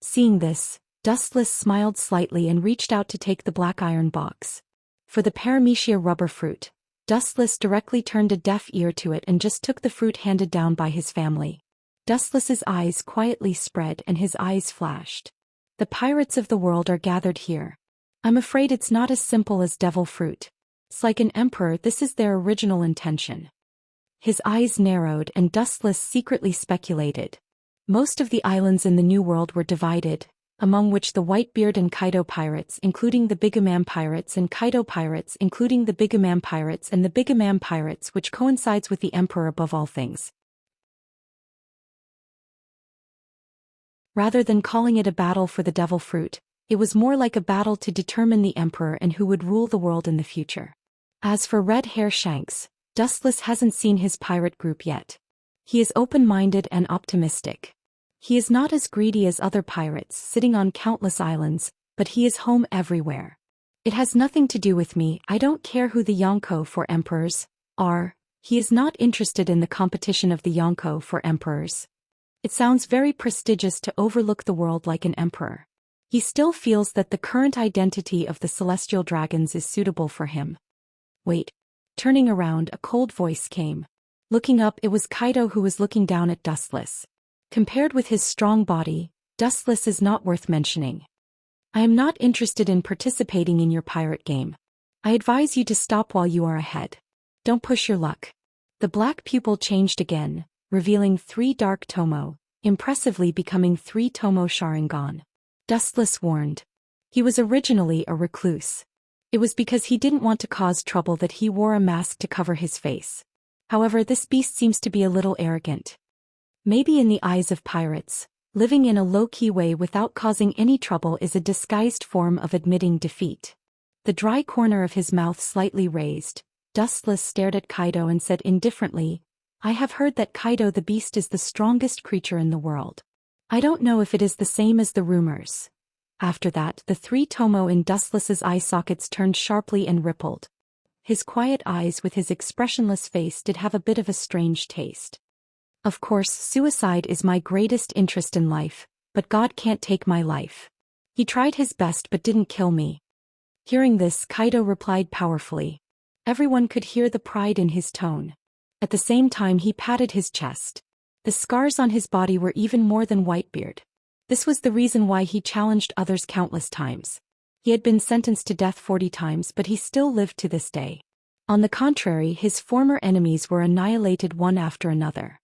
Seeing this, Dustless smiled slightly and reached out to take the black iron box. For the paramecia rubber fruit, Dustless directly turned a deaf ear to it and just took the fruit handed down by his family. Dustless's eyes quietly spread and his eyes flashed. The pirates of the world are gathered here. I'm afraid it's not as simple as devil fruit. It's like an emperor, this is their original intention. His eyes narrowed and Dustless secretly speculated. Most of the islands in the New World were divided, among which the Whitebeard and Kaido pirates including the Big Imam pirates and Kaido pirates including the Big Imam pirates and the Big Imam pirates, which coincides with the emperor above all things. Rather than calling it a battle for the devil fruit, it was more like a battle to determine the emperor and who would rule the world in the future. As for Red Hair Shanks, Dustless hasn't seen his pirate group yet. He is open-minded and optimistic. He is not as greedy as other pirates sitting on countless islands, but he is home everywhere. It has nothing to do with me, I don't care who the Yonko for emperors are. He is not interested in the competition of the Yonko for emperors. It sounds very prestigious to overlook the world like an emperor. He still feels that the current identity of the celestial dragons is suitable for him. Wait. Turning around, a cold voice came. Looking up, it was Kaido who was looking down at Dustless. Compared with his strong body, Dustless is not worth mentioning. I am not interested in participating in your pirate game. I advise you to stop while you are ahead. Don't push your luck. The black pupil changed again, revealing 3 dark tomo, impressively becoming 3 tomo Sharingan. Dustless warned. He was originally a recluse. It was because he didn't want to cause trouble that he wore a mask to cover his face. However, this beast seems to be a little arrogant. Maybe in the eyes of pirates, living in a low-key way without causing any trouble is a disguised form of admitting defeat. The dry corner of his mouth slightly raised, Dustless stared at Kaido and said indifferently, I have heard that Kaido the Beast is the strongest creature in the world. I don't know if it is the same as the rumors. After that, the 3 tomo in Dustless's eye sockets turned sharply and rippled. His quiet eyes with his expressionless face did have a bit of a strange taste. Of course, suicide is my greatest interest in life, but God can't take my life. He tried his best but didn't kill me. Hearing this, Kaido replied powerfully. Everyone could hear the pride in his tone. At the same time he patted his chest. The scars on his body were even more than Whitebeard. This was the reason why he challenged others countless times. He had been sentenced to death 40 times but he still lived to this day. On the contrary, his former enemies were annihilated one after another.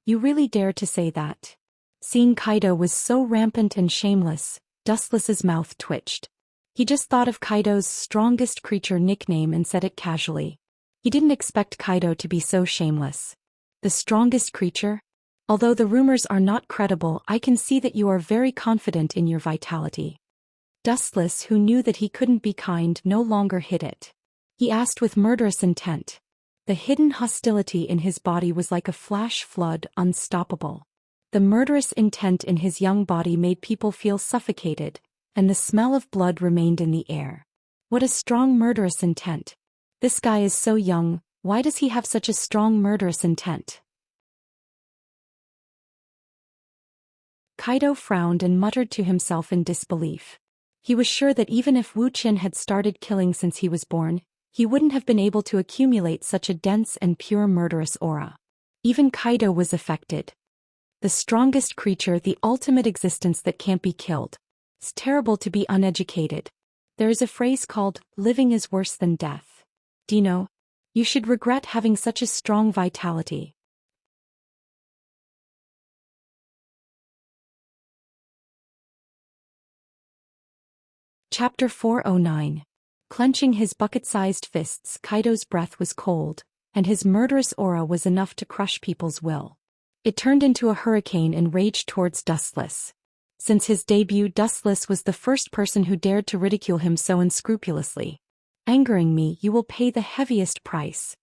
You really dare to say that? Seeing Kaido was so rampant and shameless, Dustless's mouth twitched. He just thought of Kaido's strongest creature nickname and said it casually. He didn't expect Kaido to be so shameless. The strongest creature? Although the rumors are not credible, I can see that you are very confident in your vitality. Dustless, who knew that he couldn't be kind, no longer hid it. He asked with murderous intent. The hidden hostility in his body was like a flash flood, unstoppable. The murderous intent in his young body made people feel suffocated, and the smell of blood remained in the air. What a strong murderous intent. This guy is so young, why does he have such a strong murderous intent? Kaido frowned and muttered to himself in disbelief. He was sure that even if Wu Qin had started killing since he was born, he wouldn't have been able to accumulate such a dense and pure murderous aura. Even Kaido was affected. The strongest creature, the ultimate existence that can't be killed. It's terrible to be uneducated. There is a phrase called, living is worse than death. Do you know? You should regret having such a strong vitality. Chapter 409. Clenching his bucket-sized fists, Kaido's breath was cold, and his murderous aura was enough to crush people's will. It turned into a hurricane and raged towards Dustless. Since his debut, Dustless was the first person who dared to ridicule him so unscrupulously. Angering me, you will pay the heaviest price.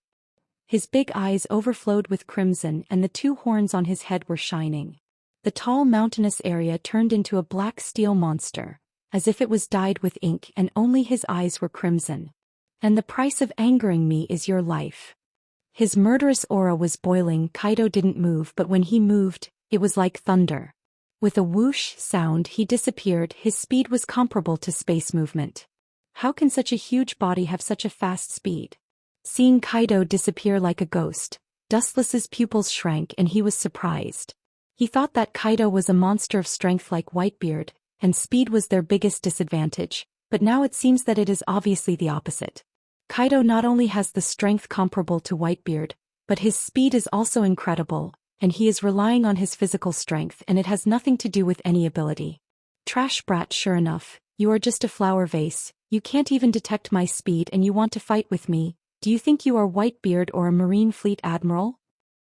His big eyes overflowed with crimson and the two horns on his head were shining. The tall mountainous area turned into a black steel monster, as if it was dyed with ink and only his eyes were crimson. And the price of angering me is your life. His murderous aura was boiling. Kaido didn't move, but when he moved, it was like thunder. With a whoosh sound he disappeared. His speed was comparable to space movement. How can such a huge body have such a fast speed? Seeing Kaido disappear like a ghost, Dustless's pupils shrank and he was surprised. He thought that Kaido was a monster of strength like Whitebeard, and speed was their biggest disadvantage, but now it seems that it is obviously the opposite. Kaido not only has the strength comparable to Whitebeard, but his speed is also incredible, and he is relying on his physical strength and it has nothing to do with any ability. Trash brat, sure enough, you are just a flower vase, you can't even detect my speed and you want to fight with me. Do you think you are Whitebeard or a Marine Fleet Admiral?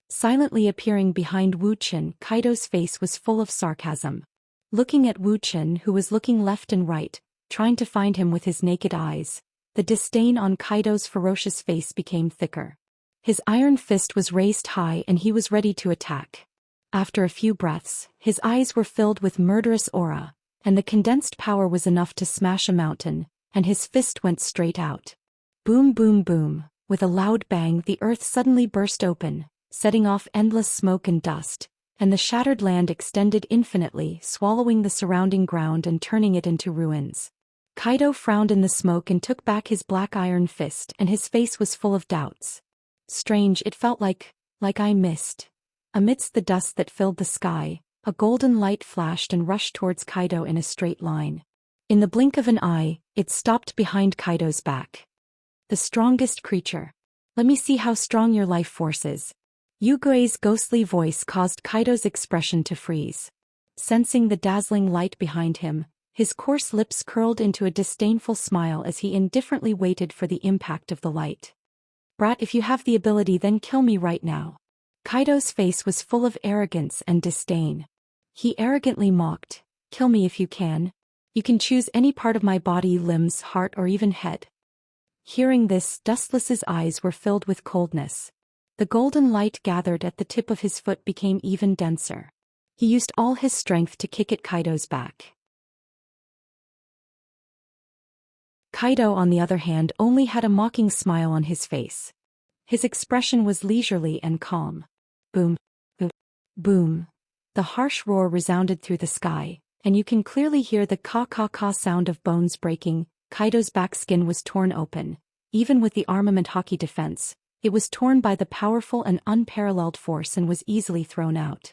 Silently appearing behind Wuxian, Kaido's face was full of sarcasm. Looking at Wuxian, who was looking left and right, trying to find him with his naked eyes, the disdain on Kaido's ferocious face became thicker. His iron fist was raised high and he was ready to attack. After a few breaths, his eyes were filled with murderous aura, and the condensed power was enough to smash a mountain, and his fist went straight out. Boom boom boom, with a loud bang the earth suddenly burst open, setting off endless smoke and dust, and the shattered land extended infinitely, swallowing the surrounding ground and turning it into ruins. Kaido frowned in the smoke and took back his black iron fist and his face was full of doubts. Strange, it felt like I missed. Amidst the dust that filled the sky, a golden light flashed and rushed towards Kaido in a straight line. In the blink of an eye, it stopped behind Kaido's back. The strongest creature. Let me see how strong your life force is. Yugue's ghostly voice caused Kaido's expression to freeze. Sensing the dazzling light behind him, his coarse lips curled into a disdainful smile as he indifferently waited for the impact of the light. Brat, if you have the ability then kill me right now. Kaido's face was full of arrogance and disdain. He arrogantly mocked, kill me if you can. You can choose any part of my body, limbs, heart or even head. Hearing this, Dustless's eyes were filled with coldness. The golden light gathered at the tip of his foot became even denser. He used all his strength to kick at Kaido's back. Kaido, on the other hand, only had a mocking smile on his face. His expression was leisurely and calm. Boom, boom, boom. The harsh roar resounded through the sky, and you can clearly hear the ka-ka-ka sound of bones breaking. Kaido's back skin was torn open. Even with the armament hockey defense, it was torn by the powerful and unparalleled force and was easily thrown out.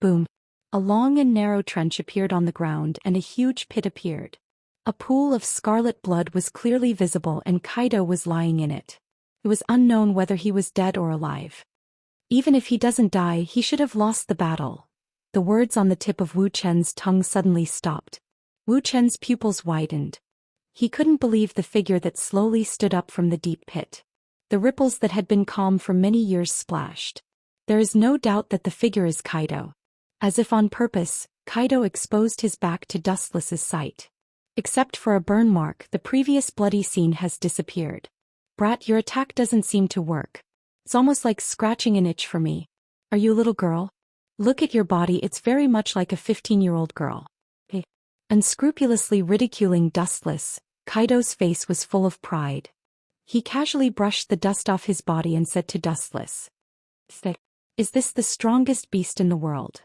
Boom. A long and narrow trench appeared on the ground and a huge pit appeared. A pool of scarlet blood was clearly visible and Kaido was lying in it. It was unknown whether he was dead or alive. Even if he doesn't die, he should have lost the battle. The words on the tip of Wu Chen's tongue suddenly stopped. Wu Chen's pupils widened. He couldn't believe the figure that slowly stood up from the deep pit. The ripples that had been calm for many years splashed. There is no doubt that the figure is Kaido. As if on purpose, Kaido exposed his back to Dustless's sight. Except for a burn mark, the previous bloody scene has disappeared. Brat, your attack doesn't seem to work. It's almost like scratching an itch for me. Are you a little girl? Look at your body, it's very much like a 15-year-old girl. Unscrupulously ridiculing Dustless, Kaido's face was full of pride. He casually brushed the dust off his body and said to Dustless, "Is this the strongest beast in the world?"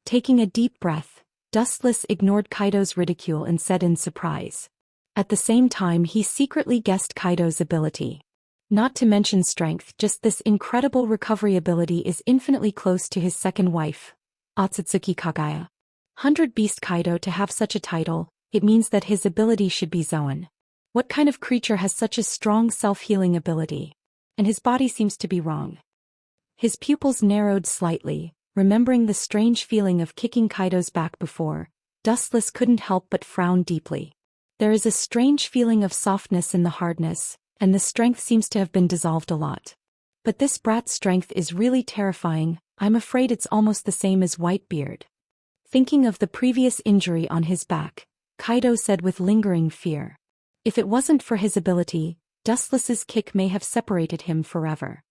Taking a deep breath, Dustless ignored Kaido's ridicule and said in surprise. At the same time he secretly guessed Kaido's ability. Not to mention strength, just this incredible recovery ability is infinitely close to his second wife, Otsutsuki Kagaya. 100 Beast Kaido to have such a title, it means that his ability should be Zoan. What kind of creature has such a strong self-healing ability? And his body seems to be wrong. His pupils narrowed slightly, remembering the strange feeling of kicking Kaido's back before. Dustless couldn't help but frown deeply. There is a strange feeling of softness in the hardness, and the strength seems to have been dissolved a lot. But this brat's strength is really terrifying. I'm afraid it's almost the same as Whitebeard. Thinking of the previous injury on his back, Kaido said with lingering fear. If it wasn't for his ability, Dustless's kick may have separated him forever.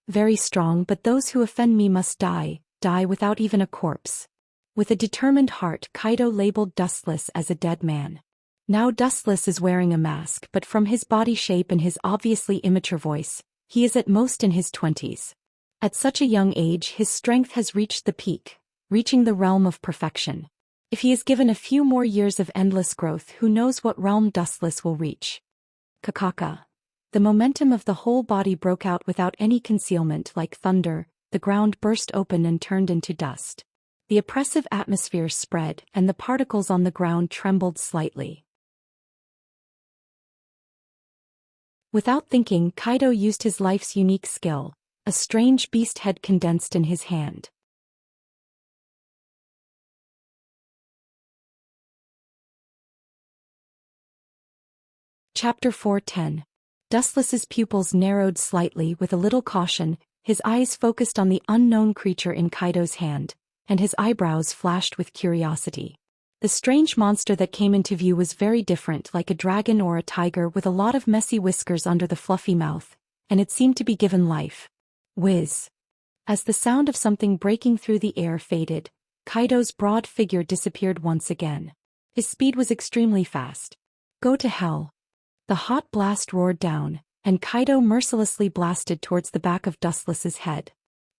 Very strong, but those who offend me must die without even a corpse. With a determined heart, Kaido labeled Dustless as a dead man. Now Dustless is wearing a mask, but from his body shape and his obviously immature voice, he is at most in his 20s. At such a young age, his strength has reached the peak, reaching the realm of perfection. If he is given a few more years of endless growth, who knows what realm Dustless will reach. Kakaka. The momentum of the whole body broke out without any concealment like thunder, the ground burst open and turned into dust. The oppressive atmosphere spread, and the particles on the ground trembled slightly. Without thinking, Kaido used his life's unique skill, a strange beast head condensed in his hand. Chapter 4:10. Dustless's pupils narrowed slightly with a little caution, his eyes focused on the unknown creature in Kaido's hand, and his eyebrows flashed with curiosity. The strange monster that came into view was very different, like a dragon or a tiger with a lot of messy whiskers under the fluffy mouth, and it seemed to be given life. Whiz! As the sound of something breaking through the air faded, Kaido's broad figure disappeared once again. His speed was extremely fast. Go to hell! The hot blast roared down, and Kaido mercilessly blasted towards the back of Dustless's head.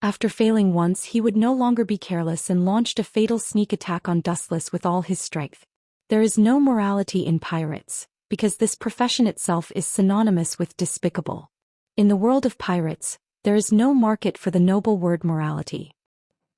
After failing once, he would no longer be careless and launched a fatal sneak attack on Dustless with all his strength. There is no morality in pirates, because this profession itself is synonymous with despicable. In the world of pirates, there is no market for the noble word morality.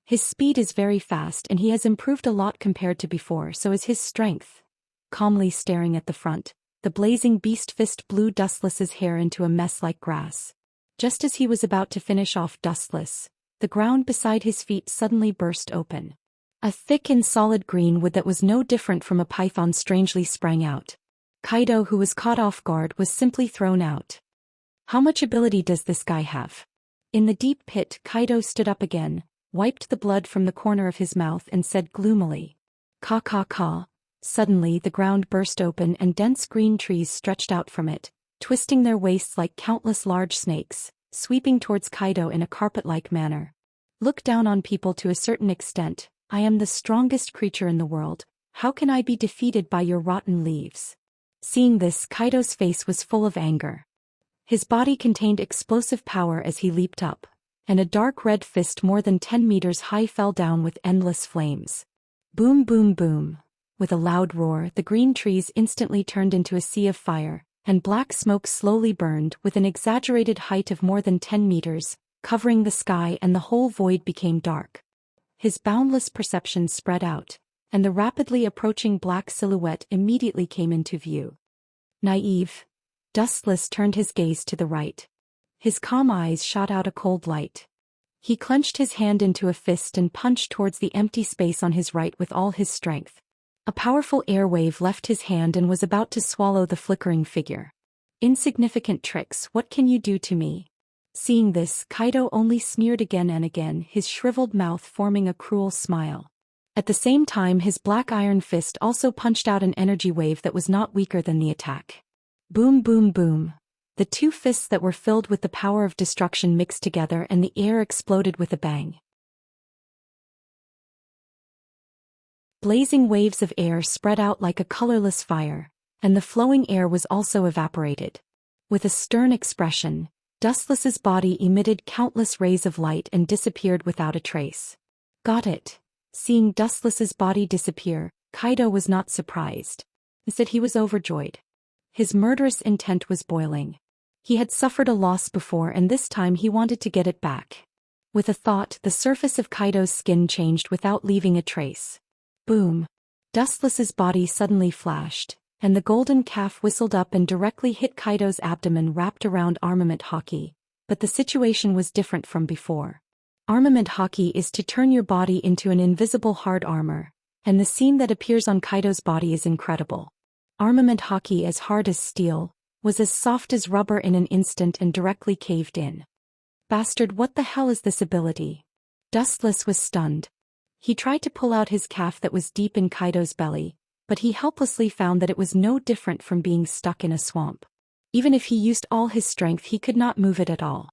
His speed is very fast and he has improved a lot compared to before, so is his strength. Calmly staring at the front, the blazing beast fist blew Dustless's hair into a mess like grass. Just as he was about to finish off Dustless, the ground beside his feet suddenly burst open. A thick and solid green wood that was no different from a python strangely sprang out. Kaido, who was caught off guard, was simply thrown out. How much ability does this guy have? In the deep pit, Kaido stood up again, wiped the blood from the corner of his mouth and said gloomily, "Ka ka ka." Suddenly the ground burst open and dense green trees stretched out from it, twisting their waists like countless large snakes, sweeping towards Kaido in a carpet-like manner. Look down on people to a certain extent. I am the strongest creature in the world. How can I be defeated by your rotten leaves? Seeing this, Kaido's face was full of anger. His body contained explosive power as he leaped up, and a dark red fist more than 10 meters high fell down with endless flames. Boom boom boom. With a loud roar, the green trees instantly turned into a sea of fire, and black smoke slowly burned with an exaggerated height of more than 10 meters, covering the sky, and the whole void became dark. His boundless perception spread out, and the rapidly approaching black silhouette immediately came into view. Naive. Dustless turned his gaze to the right. His calm eyes shot out a cold light. He clenched his hand into a fist and punched towards the empty space on his right with all his strength. A powerful air wave left his hand and was about to swallow the flickering figure. Insignificant tricks, what can you do to me? Seeing this, Kaido only sneered again and again, his shriveled mouth forming a cruel smile. At the same time, his black iron fist also punched out an energy wave that was not weaker than the attack. Boom boom boom. The two fists that were filled with the power of destruction mixed together and the air exploded with a bang. Blazing waves of air spread out like a colorless fire, and the flowing air was also evaporated. With a stern expression, Dustless's body emitted countless rays of light and disappeared without a trace. Got it. Seeing Dustless's body disappear, Kaido was not surprised. Instead, he was overjoyed. His murderous intent was boiling. He had suffered a loss before and this time he wanted to get it back. With a thought, the surface of Kaido's skin changed without leaving a trace. Boom. Dustless's body suddenly flashed, and the golden calf whistled up and directly hit Kaido's abdomen wrapped around armament hockey, but the situation was different from before. Armament hockey is to turn your body into an invisible hard armor, and the scene that appears on Kaido's body is incredible. Armament hockey, as hard as steel, was as soft as rubber in an instant and directly caved in. Bastard, what the hell is this ability? Dustless was stunned. He tried to pull out his calf that was deep in Kaido's belly, but he helplessly found that it was no different from being stuck in a swamp. Even if he used all his strength, he could not move it at all.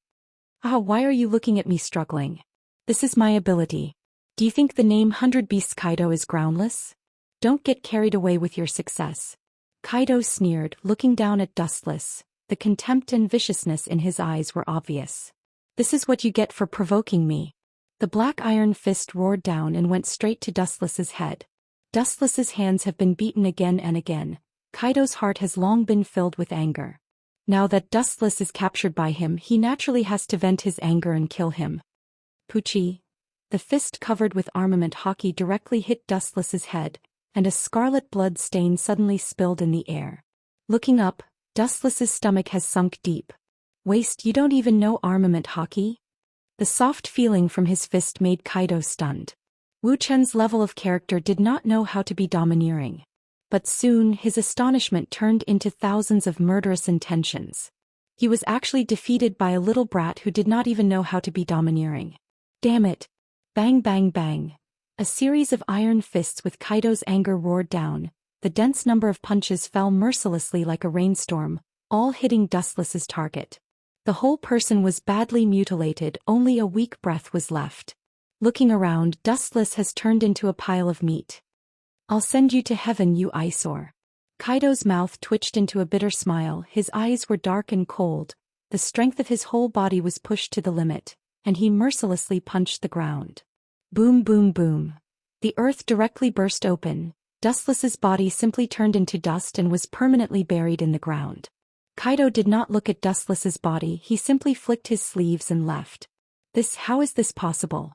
Ah, why are you looking at me struggling? This is my ability. Do you think the name 100 Beasts Kaido is groundless? Don't get carried away with your success. Kaido sneered, looking down at Dustless. The contempt and viciousness in his eyes were obvious. This is what you get for provoking me. The black iron fist roared down and went straight to Dustless's head. Dustless's hands have been beaten again and again. Kaido's heart has long been filled with anger. Now that Dustless is captured by him, he naturally has to vent his anger and kill him. Pucci. The fist covered with armament hockey directly hit Dustless's head, and a scarlet blood stain suddenly spilled in the air. Looking up, Dustless's stomach has sunk deep. Waste, you don't even know armament hockey? The soft feeling from his fist made Kaido stunned. Wu Chen's level of character did not know how to be domineering. But soon his astonishment turned into thousands of murderous intentions. He was actually defeated by a little brat who did not even know how to be domineering. Damn it! Bang bang bang. A series of iron fists with Kaido's anger roared down. The dense number of punches fell mercilessly like a rainstorm, all hitting Dustless's target. The whole person was badly mutilated, only a weak breath was left. Looking around, Dustless has turned into a pile of meat. I'll send you to heaven, you eyesore. Kaido's mouth twitched into a bitter smile, his eyes were dark and cold, the strength of his whole body was pushed to the limit, and he mercilessly punched the ground. Boom boom boom. The earth directly burst open. Dustless's body simply turned into dust and was permanently buried in the ground. Kaido did not look at Dustless's body, he simply flicked his sleeves and left. How is this possible?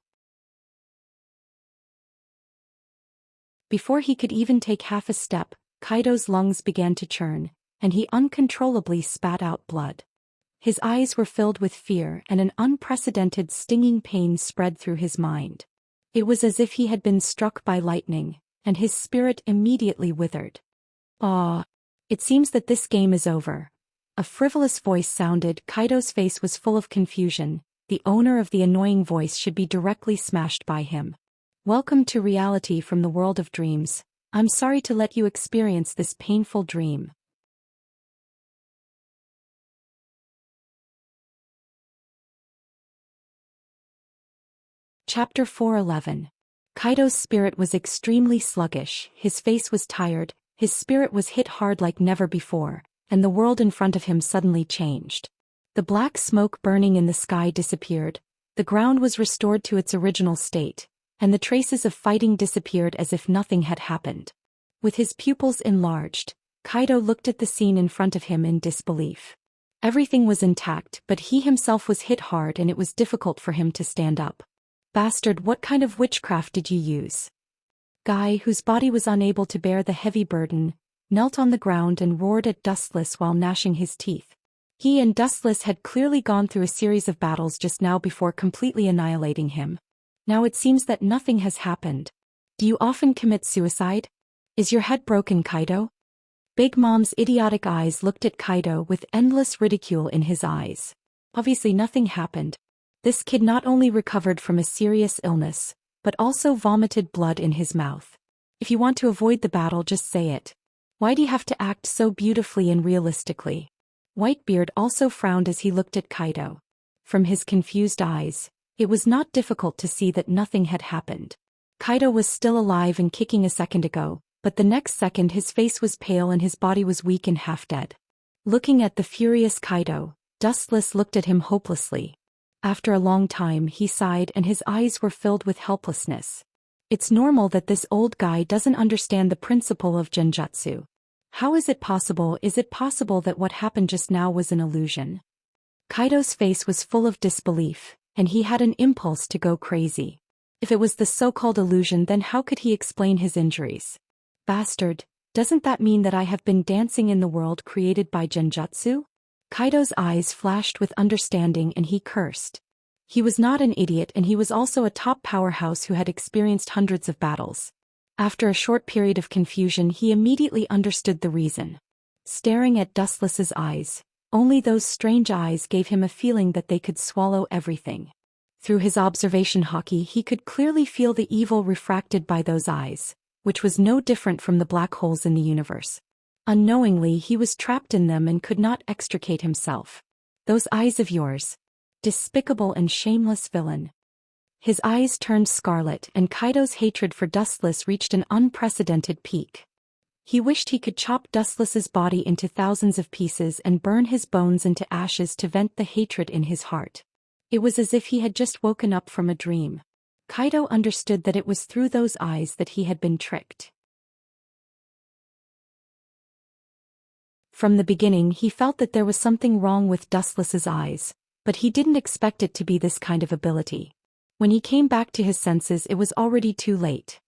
Before he could even take half a step, Kaido's lungs began to churn, and he uncontrollably spat out blood. His eyes were filled with fear and an unprecedented stinging pain spread through his mind. It was as if he had been struck by lightning, and his spirit immediately withered. Ah! It seems that this game is over. A frivolous voice sounded. Kaido's face was full of confusion. The owner of the annoying voice should be directly smashed by him. Welcome to reality from the world of dreams. I'm sorry to let you experience this painful dream. Chapter 411. Kaido's spirit was extremely sluggish, his face was tired, his spirit was hit hard like never before, and the world in front of him suddenly changed. The black smoke burning in the sky disappeared, the ground was restored to its original state, and the traces of fighting disappeared as if nothing had happened. With his pupils enlarged, Kaido looked at the scene in front of him in disbelief. Everything was intact, but he himself was hit hard and it was difficult for him to stand up. Bastard, what kind of witchcraft did you use? Guy, whose body was unable to bear the heavy burden, knelt on the ground and roared at Dustless while gnashing his teeth. He and Dustless had clearly gone through a series of battles just now before completely annihilating him. Now it seems that nothing has happened. Do you often commit suicide? Is your head broken, Kaido? Big Mom's idiotic eyes looked at Kaido with endless ridicule in his eyes. Obviously nothing happened. This kid not only recovered from a serious illness, but also vomited blood in his mouth. If you want to avoid the battle, just say it. Why do you have to act so beautifully and realistically? Whitebeard also frowned as he looked at Kaido. From his confused eyes, it was not difficult to see that nothing had happened. Kaido was still alive and kicking a second ago, but the next second his face was pale and his body was weak and half dead. Looking at the furious Kaido, Dustless looked at him hopelessly. After a long time he sighed and his eyes were filled with helplessness. It's normal that this old guy doesn't understand the principle of genjutsu. How is it possible? Is it possible that what happened just now was an illusion? Kaido's face was full of disbelief, and he had an impulse to go crazy. If it was the so-called illusion, then how could he explain his injuries? Bastard, doesn't that mean that I have been dancing in the world created by genjutsu? Kaido's eyes flashed with understanding and he cursed. He was not an idiot and he was also a top powerhouse who had experienced hundreds of battles. After a short period of confusion he immediately understood the reason. Staring at Dustless's eyes, only those strange eyes gave him a feeling that they could swallow everything. Through his observation hockey he could clearly feel the evil refracted by those eyes, which was no different from the black holes in the universe. Unknowingly he was trapped in them and could not extricate himself. Those eyes of yours. Despicable and shameless villain. His eyes turned scarlet and Kaido's hatred for Dustless reached an unprecedented peak. He wished he could chop Dustless's body into thousands of pieces and burn his bones into ashes to vent the hatred in his heart. It was as if he had just woken up from a dream. Kaido understood that it was through those eyes that he had been tricked. From the beginning he felt that there was something wrong with Dustless's eyes, but he didn't expect it to be this kind of ability. When he came back to his senses it was already too late.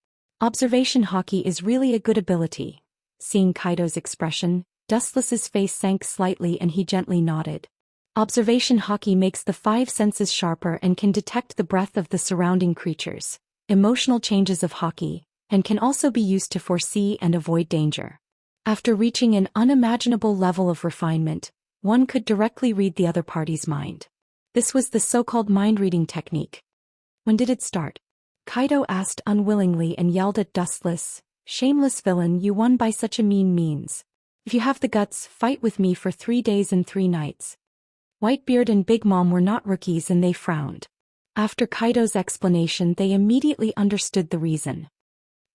Observation hockey is really a good ability. Seeing Kaido's expression, Dustless's face sank slightly and he gently nodded. Observation hockey makes the five senses sharper and can detect the breath of the surrounding creatures, emotional changes of hockey, and can also be used to foresee and avoid danger. After reaching an unimaginable level of refinement, one could directly read the other party's mind. This was the so-called mind-reading technique. When did it start? Kaido asked unwillingly and yelled at Dustless, "Shameless villain, you won by such a mean means. If you have the guts, fight with me for 3 days and 3 nights." Whitebeard and Big Mom were not rookies and they frowned. After Kaido's explanation they immediately understood the reason.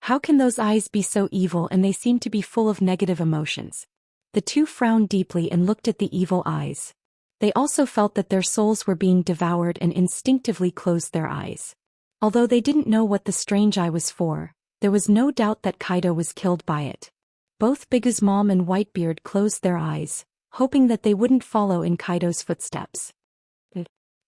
How can those eyes be so evil and they seem to be full of negative emotions? The two frowned deeply and looked at the evil eyes. They also felt that their souls were being devoured and instinctively closed their eyes. Although they didn't know what the strange eye was for, there was no doubt that Kaido was killed by it. Both Big's Mom and Whitebeard closed their eyes, hoping that they wouldn't follow in Kaido's footsteps.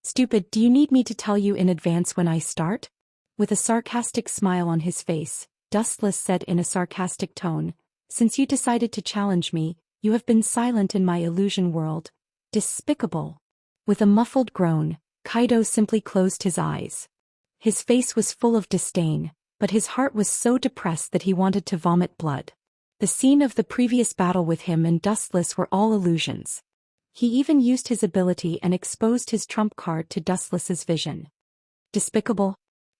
"Stupid, do you need me to tell you in advance when I start?" With a sarcastic smile on his face, Dustless said in a sarcastic tone, "Since you decided to challenge me, you have been silent in my illusion world. Despicable." With a muffled groan, Kaido simply closed his eyes. His face was full of disdain, but his heart was so depressed that he wanted to vomit blood. The scene of the previous battle with him and Dustless were all illusions. He even used his ability and exposed his trump card to Dustless's vision. Despicable?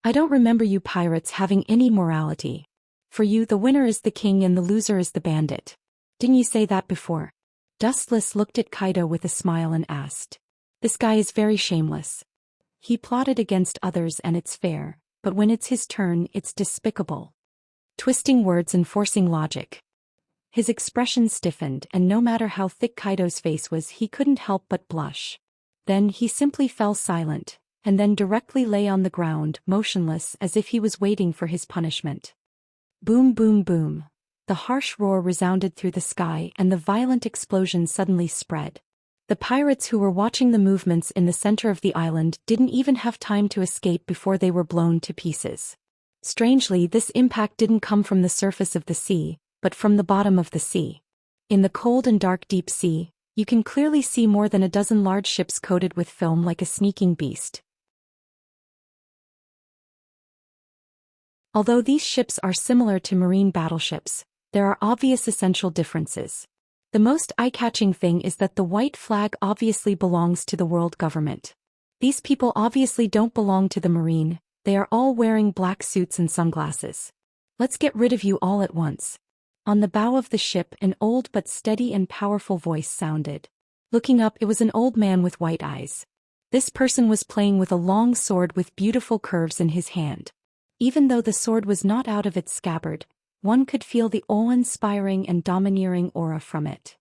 I don't remember you pirates having any morality. For you the winner is the king and the loser is the bandit. Didn't you say that before? Dustless looked at Kaido with a smile and asked. This guy is very shameless. He plotted against others and it's fair, but when it's his turn it's despicable. Twisting words and forcing logic. His expression stiffened and no matter how thick Kaido's face was he couldn't help but blush. Then he simply fell silent, and then directly lay on the ground, motionless as if he was waiting for his punishment. Boom boom boom. The harsh roar resounded through the sky and the violent explosion suddenly spread. The pirates who were watching the movements in the center of the island didn't even have time to escape before they were blown to pieces. Strangely, this impact didn't come from the surface of the sea, but from the bottom of the sea. In the cold and dark deep sea, you can clearly see more than a dozen large ships coated with film like a sneaking beast. Although these ships are similar to marine battleships, there are obvious essential differences. The most eye-catching thing is that the white flag obviously belongs to the world government. These people obviously don't belong to the marine, they are all wearing black suits and sunglasses. Let's get rid of you all at once. On the bow of the ship an old but steady and powerful voice sounded. Looking up it was an old man with white eyes. This person was playing with a long sword with beautiful curves in his hand. Even though the sword was not out of its scabbard, one could feel the awe-inspiring and domineering aura from it.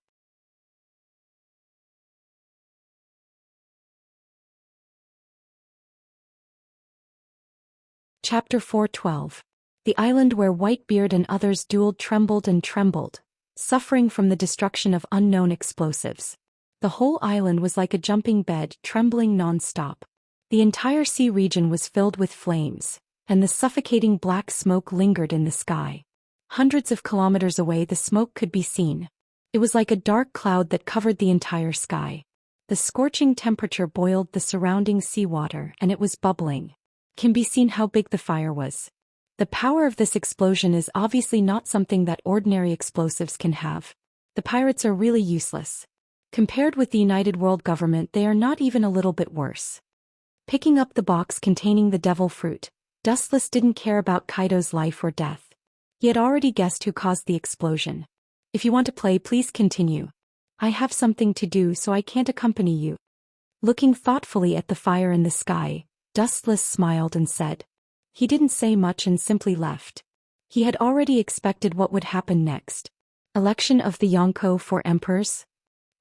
Chapter 4:12. The island where Whitebeard and others dueled trembled and trembled, suffering from the destruction of unknown explosives. The whole island was like a jumping bed, trembling non-stop. The entire sea region was filled with flames, and the suffocating black smoke lingered in the sky. Hundreds of kilometers away the smoke could be seen. It was like a dark cloud that covered the entire sky. The scorching temperature boiled the surrounding seawater and it was bubbling. Can be seen how big the fire was. The power of this explosion is obviously not something that ordinary explosives can have. The pirates are really useless. Compared with the United World Government they are not even a little bit worse. Picking up the box containing the devil fruit, Dustless didn't care about Kaido's life or death. He had already guessed who caused the explosion. If you want to play, please continue. I have something to do, so I can't accompany you. Looking thoughtfully at the fire in the sky, Dustless smiled and said. He didn't say much and simply left. He had already expected what would happen next. Election of the Yonko for emperors?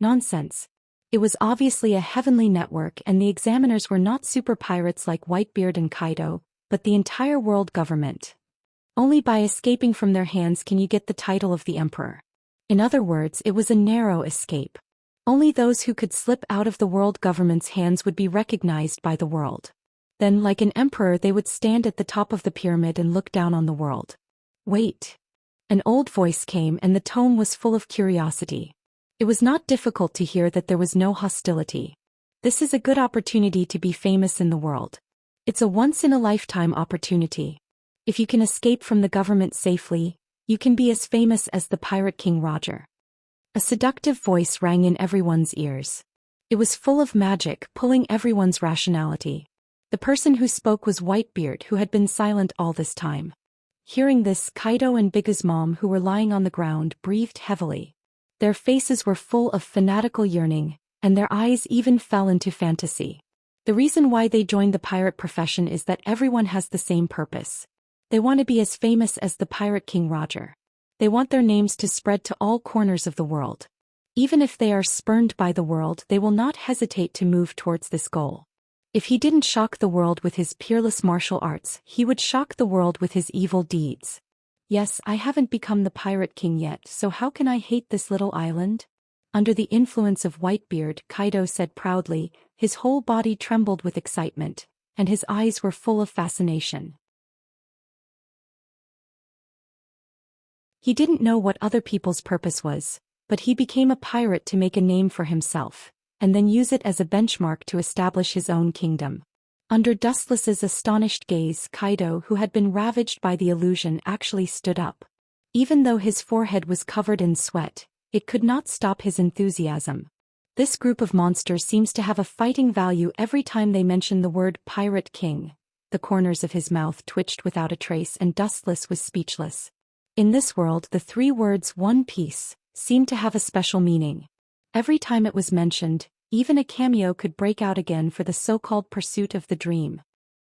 Nonsense. It was obviously a heavenly network, and the examiners were not super pirates like Whitebeard and Kaido, but the entire world government. Only by escaping from their hands can you get the title of the emperor. In other words, it was a narrow escape. Only those who could slip out of the world government's hands would be recognized by the world. Then, like an emperor, they would stand at the top of the pyramid and look down on the world. Wait. An old voice came, and the tone was full of curiosity. It was not difficult to hear that there was no hostility. This is a good opportunity to be famous in the world. It's a once-in-a-lifetime opportunity. If you can escape from the government safely, you can be as famous as the Pirate King Roger. A seductive voice rang in everyone's ears. It was full of magic, pulling everyone's rationality. The person who spoke was Whitebeard, who had been silent all this time. Hearing this, Kaido and Big's mom, who were lying on the ground, breathed heavily. Their faces were full of fanatical yearning, and their eyes even fell into fantasy. The reason why they joined the pirate profession is that everyone has the same purpose. They want to be as famous as the Pirate King Roger. They want their names to spread to all corners of the world. Even if they are spurned by the world, they will not hesitate to move towards this goal. If he didn't shock the world with his peerless martial arts, he would shock the world with his evil deeds. Yes, I haven't become the Pirate King yet, so how can I hate this little island? Under the influence of Whitebeard, Kaido said proudly, his whole body trembled with excitement, and his eyes were full of fascination. He didn't know what other people's purpose was, but he became a pirate to make a name for himself, and then use it as a benchmark to establish his own kingdom. Under Dustless's astonished gaze, Kaido, who had been ravaged by the illusion, actually stood up. Even though his forehead was covered in sweat, it could not stop his enthusiasm. This group of monsters seems to have a fighting value every time they mention the word Pirate King. The corners of his mouth twitched without a trace, and Dustless was speechless. In this world, the three words "One Piece" seemed to have a special meaning. Every time it was mentioned, even a cameo could break out again for the so-called pursuit of the dream.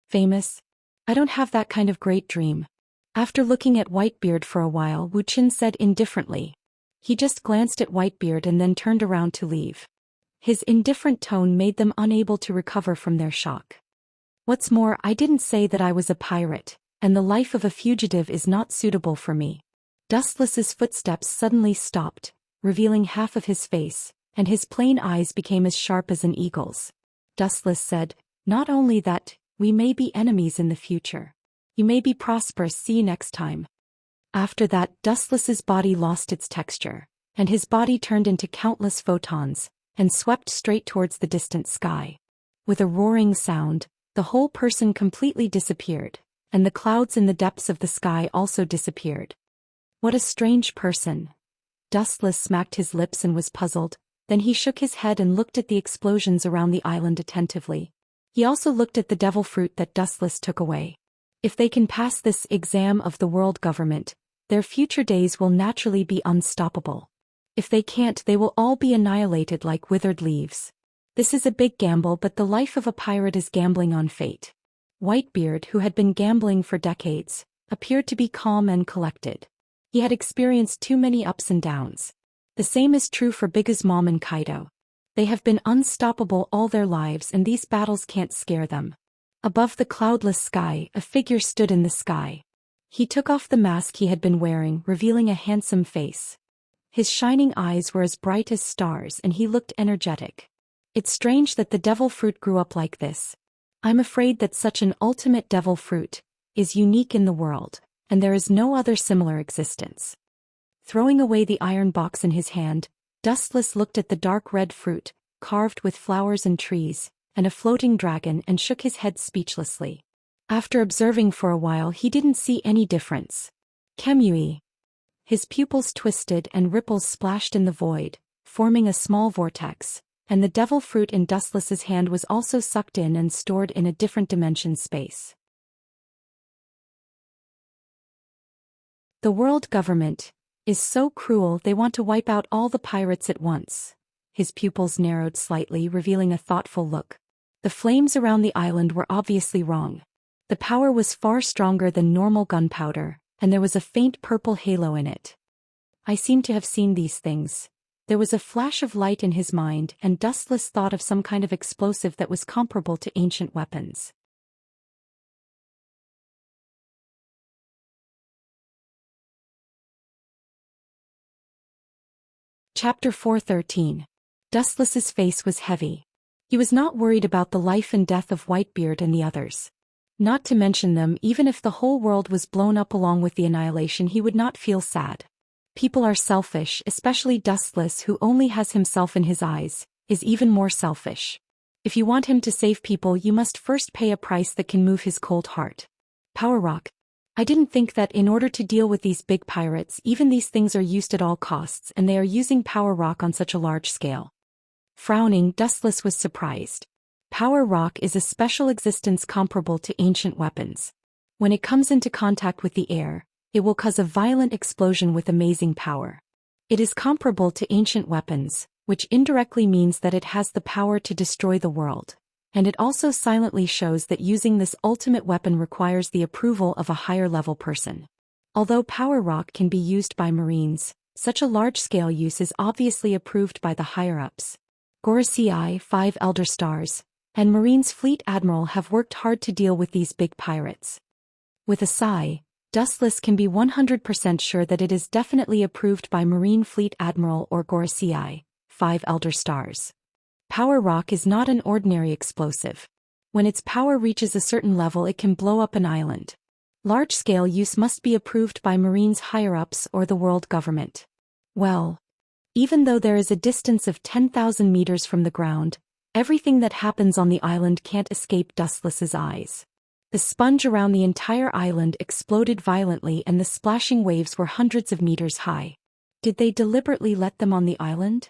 Famous? I don't have that kind of great dream. After looking at Whitebeard for a while, Wuxia said indifferently. He just glanced at Whitebeard and then turned around to leave. His indifferent tone made them unable to recover from their shock. What's more, I didn't say that I was a pirate, and the life of a fugitive is not suitable for me. Dustless's footsteps suddenly stopped, revealing half of his face, and his plain eyes became as sharp as an eagle's. Dustless said, "Not only that, we may be enemies in the future. You may be prosperous, see you next time." After that, Dustless's body lost its texture, and his body turned into countless photons, and swept straight towards the distant sky. With a roaring sound, the whole person completely disappeared, and the clouds in the depths of the sky also disappeared. What a strange person. Dustless smacked his lips and was puzzled. Then he shook his head and looked at the explosions around the island attentively. He also looked at the devil fruit that Dustless took away. If they can pass this exam of the world government, their future days will naturally be unstoppable. If they can't, they will all be annihilated like withered leaves. This is a big gamble, but the life of a pirate is gambling on fate. Whitebeard, who had been gambling for decades, appeared to be calm and collected. He had experienced too many ups and downs. The same is true for Big's mom and Kaido. They have been unstoppable all their lives, and these battles can't scare them. Above the cloudless sky, a figure stood in the sky. He took off the mask he had been wearing, revealing a handsome face. His shining eyes were as bright as stars, and he looked energetic. It's strange that the devil fruit grew up like this. I'm afraid that such an ultimate devil fruit is unique in the world, and there is no other similar existence. Throwing away the iron box in his hand, Dustless looked at the dark red fruit, carved with flowers and trees, and a floating dragon, and shook his head speechlessly. After observing for a while, he didn't see any difference. Kemui. His pupils twisted and ripples splashed in the void, forming a small vortex, and the devil fruit in Dustless's hand was also sucked in and stored in a different dimension space. The world government is so cruel they want to wipe out all the pirates at once. His pupils narrowed slightly, revealing a thoughtful look. The flames around the island were obviously wrong. The power was far stronger than normal gunpowder, and there was a faint purple halo in it. I seem to have seen these things. There was a flash of light in his mind, and Dustless thought of some kind of explosive that was comparable to ancient weapons. Chapter 413. Dustless's face was heavy. He was not worried about the life and death of Whitebeard and the others. Not to mention them, even if the whole world was blown up along with the annihilation, he would not feel sad. People are selfish, especially Dustless, who only has himself in his eyes, is even more selfish. If you want him to save people, you must first pay a price that can move his cold heart. Power rock. I didn't think that in order to deal with these big pirates, even these things are used at all costs, and they are using power rock on such a large scale. Frowning, Dustless was surprised. Power rock is a special existence comparable to ancient weapons. When it comes into contact with the air, it will cause a violent explosion with amazing power. It is comparable to ancient weapons, which indirectly means that it has the power to destroy the world. And it also silently shows that using this ultimate weapon requires the approval of a higher-level person. Although power rock can be used by Marines, such a large-scale use is obviously approved by the higher-ups. Gorosei, 5 Elder Stars, and Marine's Fleet Admiral have worked hard to deal with these big pirates. With a sigh, Dustless can be 100% sure that it is definitely approved by Marine Fleet Admiral or Gorosei, 5 Elder Stars. Power rock is not an ordinary explosive. When its power reaches a certain level, it can blow up an island. Large-scale use must be approved by Marines higher-ups or the world government. Well, even though there is a distance of 10,000 meters from the ground, everything that happens on the island can't escape Dustless's eyes. The sponge around the entire island exploded violently, and the splashing waves were hundreds of meters high. Did they deliberately let them on the island?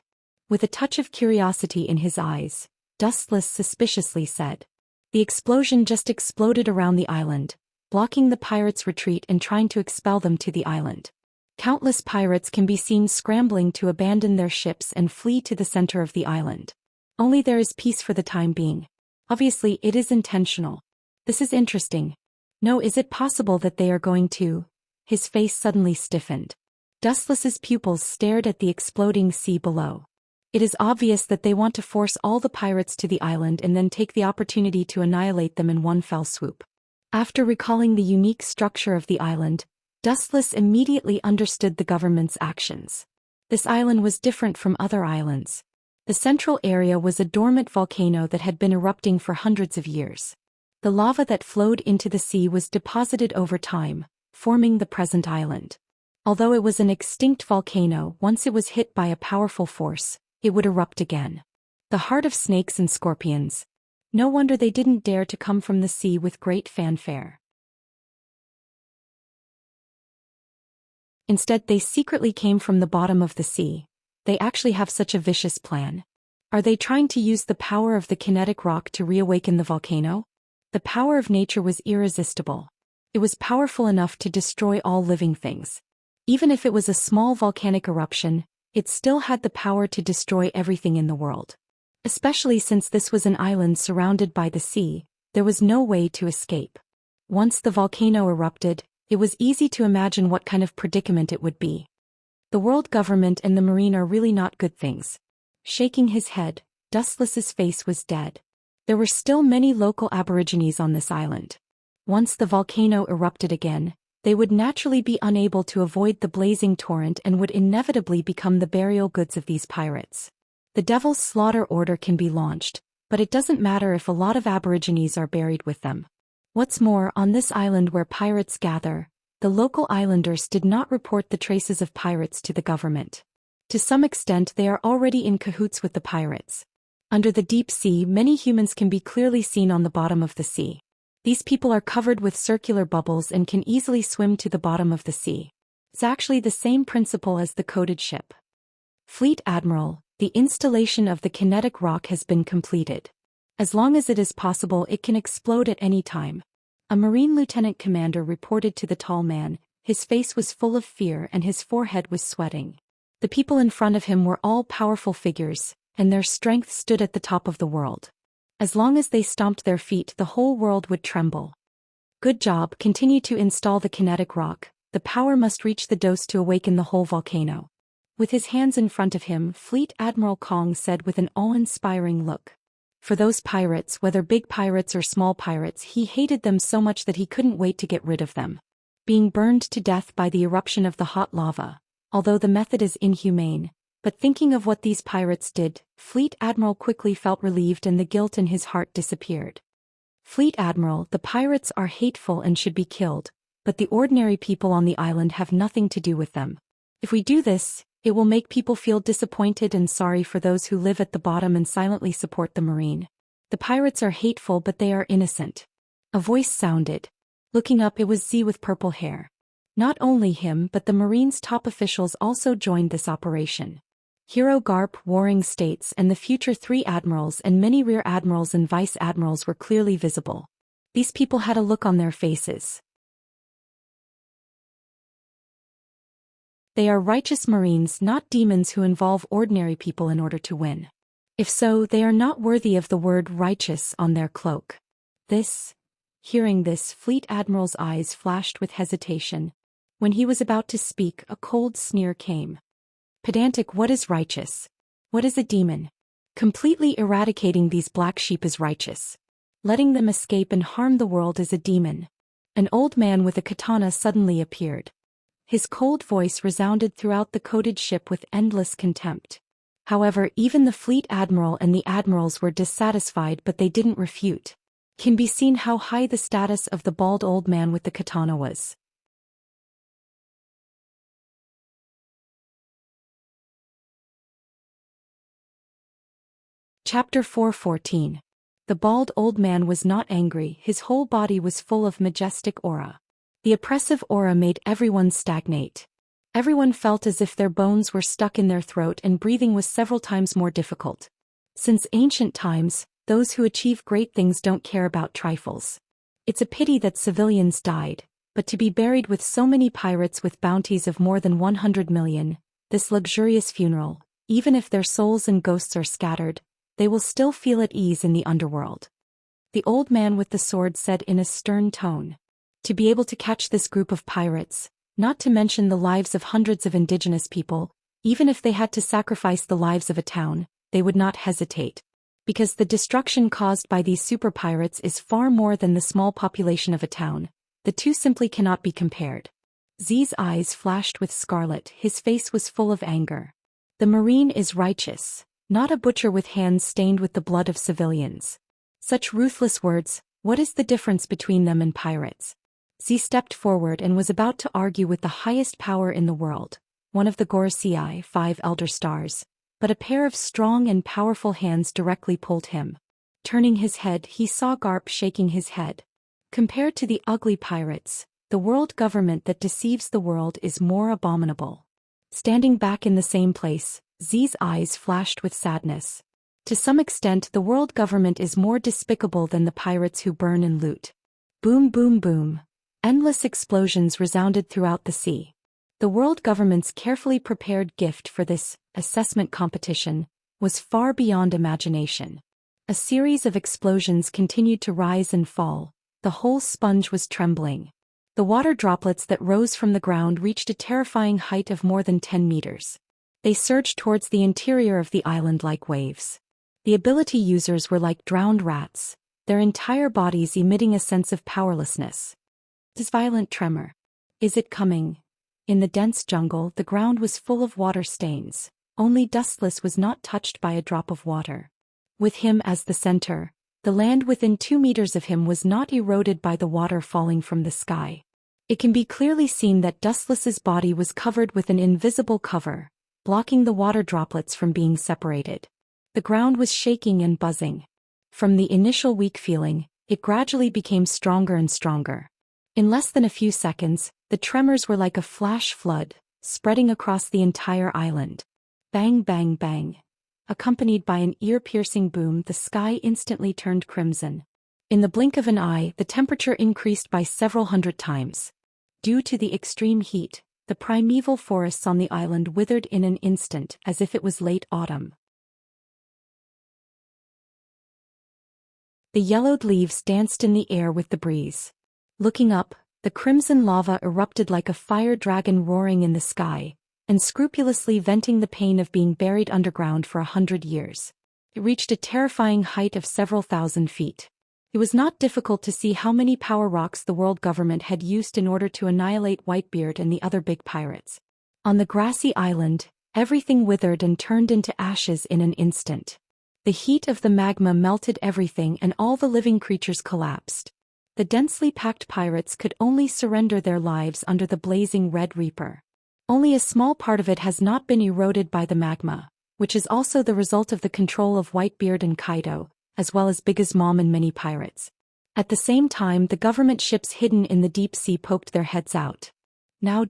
With a touch of curiosity in his eyes, Dustless suspiciously said. The explosion just exploded around the island, blocking the pirates' retreat and trying to expel them to the island. Countless pirates can be seen scrambling to abandon their ships and flee to the center of the island. Only there is peace for the time being. Obviously, it is intentional. This is interesting. No, is it possible that they are going to? His face suddenly stiffened. Dustless's pupils stared at the exploding sea below. It is obvious that they want to force all the pirates to the island and then take the opportunity to annihilate them in one fell swoop. After recalling the unique structure of the island, Dustless immediately understood the government's actions. This island was different from other islands. The central area was a dormant volcano that had been erupting for hundreds of years. The lava that flowed into the sea was deposited over time, forming the present island. Although it was an extinct volcano, once it was hit by a powerful force, it would erupt again. The heart of snakes and scorpions. No wonder they didn't dare to come from the sea with great fanfare. Instead, they secretly came from the bottom of the sea. They actually have such a vicious plan. Are they trying to use the power of the kinetic rock to reawaken the volcano? The power of nature was irresistible. It was powerful enough to destroy all living things. Even if it was a small volcanic eruption, it still had the power to destroy everything in the world. Especially since this was an island surrounded by the sea, there was no way to escape. Once the volcano erupted, it was easy to imagine what kind of predicament it would be. The world government and the Marine are really not good things. Shaking his head, Dustless's face was dead. There were still many local aborigines on this island. Once the volcano erupted again, they would naturally be unable to avoid the blazing torrent and would inevitably become the burial goods of these pirates. The Devil's Slaughter order can be launched, but it doesn't matter if a lot of aborigines are buried with them. What's more, on this island where pirates gather, the local islanders did not report the traces of pirates to the government. To some extent, they are already in cahoots with the pirates. Under the deep sea, many humans can be clearly seen on the bottom of the sea. These people are covered with circular bubbles and can easily swim to the bottom of the sea. It's actually the same principle as the coated ship. Fleet Admiral, The installation of the kinetic rock has been completed. As long as it is possible, it can explode at any time. A Marine lieutenant commander reported to the tall man. His face was full of fear and his forehead was sweating. The people in front of him were all powerful figures, and their strength stood at the top of the world. As long as they stomped their feet, the whole world would tremble. Good job, continue to install the kinetic rock. The power must reach the Daoist to awaken the whole volcano. With his hands in front of him, Fleet Admiral Kong said with an awe-inspiring look. For those pirates, whether big pirates or small pirates, he hated them so much that he couldn't wait to get rid of them. Being burned to death by the eruption of the hot lava. Although the method is inhumane, but thinking of what these pirates did, Fleet Admiral quickly felt relieved and the guilt in his heart disappeared. Fleet Admiral, the pirates are hateful and should be killed, but the ordinary people on the island have nothing to do with them. If we do this, it will make people feel disappointed and sorry for those who live at the bottom and silently support the Marine. The pirates are hateful but they are innocent. A voice sounded. Looking up, it was Z with purple hair. Not only him but the Marine's top officials also joined this operation. Hero Garp, Warring States and the future 3 admirals and many rear admirals and vice admirals were clearly visible. These people had a look on their faces. They are righteous Marines, not demons who involve ordinary people in order to win. If so, they are not worthy of the word righteous on their cloak. Hearing this, Fleet Admiral's eyes flashed with hesitation. When he was about to speak, a cold sneer came. Pedantic, what is righteous? What is a demon? Completely eradicating these black sheep is righteous. Letting them escape and harm the world is a demon. An old man with a katana suddenly appeared. His cold voice resounded throughout the coated ship with endless contempt. However, even the Fleet Admiral and the admirals were dissatisfied, but they didn't refute. Can be seen how high the status of the bald old man with the katana was. Chapter 4:14. The bald old man was not angry, his whole body was full of majestic aura. The oppressive aura made everyone stagnate. Everyone felt as if their bones were stuck in their throat and breathing was several times more difficult. Since ancient times, those who achieve great things don't care about trifles. It's a pity that civilians died, but to be buried with so many pirates with bounties of more than 100 million, this luxurious funeral, even if their souls and ghosts are scattered, they will still feel at ease in the underworld. The old man with the sword said in a stern tone. To be able to catch this group of pirates, not to mention the lives of hundreds of indigenous people, even if they had to sacrifice the lives of a town, they would not hesitate. Because the destruction caused by these super pirates is far more than the small population of a town, the two simply cannot be compared. Z's eyes flashed with scarlet, his face was full of anger. The Marine is righteous, not a butcher with hands stained with the blood of civilians. Such ruthless words, what is the difference between them and pirates? Z stepped forward and was about to argue with the highest power in the world, one of the Gorosei 5 Elder Stars, but a pair of strong and powerful hands directly pulled him. Turning his head, he saw Garp shaking his head. Compared to the ugly pirates, the world government that deceives the world is more abominable. Standing back in the same place, Z's eyes flashed with sadness. To some extent, the world government is more despicable than the pirates who burn and loot. Boom, boom, boom. Endless explosions resounded throughout the sea. The world government's carefully prepared gift for this assessment competition was far beyond imagination. A series of explosions continued to rise and fall. The whole sponge was trembling. The water droplets that rose from the ground reached a terrifying height of more than 10 meters. They surged towards the interior of the island like waves. The ability users were like drowned rats, their entire bodies emitting a sense of powerlessness. This violent tremor. Is it coming? In the dense jungle, the ground was full of water stains. Only Dustless was not touched by a drop of water. With him as the center, the land within 2 meters of him was not eroded by the water falling from the sky. It can be clearly seen that Dustless's body was covered with an invisible cover, blocking the water droplets from being separated. The ground was shaking and buzzing. From the initial weak feeling, it gradually became stronger and stronger. In less than a few seconds, the tremors were like a flash flood, spreading across the entire island. Bang, bang, bang. accompanied by an ear-piercing boom. The sky instantly turned crimson. In the blink of an eye, the temperature increased by several hundred times. Due to the extreme heat, the primeval forests on the island withered in an instant as if it was late autumn. The yellowed leaves danced in the air with the breeze. Looking up, the crimson lava erupted like a fire dragon roaring in the sky, unscrupulously venting the pain of being buried underground for 100 years. It reached a terrifying height of several thousand feet. It was not difficult to see how many power rocks the world government had used in order to annihilate Whitebeard and the other big pirates. On the grassy island, everything withered and turned into ashes in an instant. The heat of the magma melted everything and all the living creatures collapsed. The densely packed pirates could only surrender their lives under the blazing Red Reaper. Only a small part of it has not been eroded by the magma, which is also the result of the control of Whitebeard and Kaido, as well as Big Mom and many pirates. At the same time, the government ships hidden in the deep sea poked their heads out. Now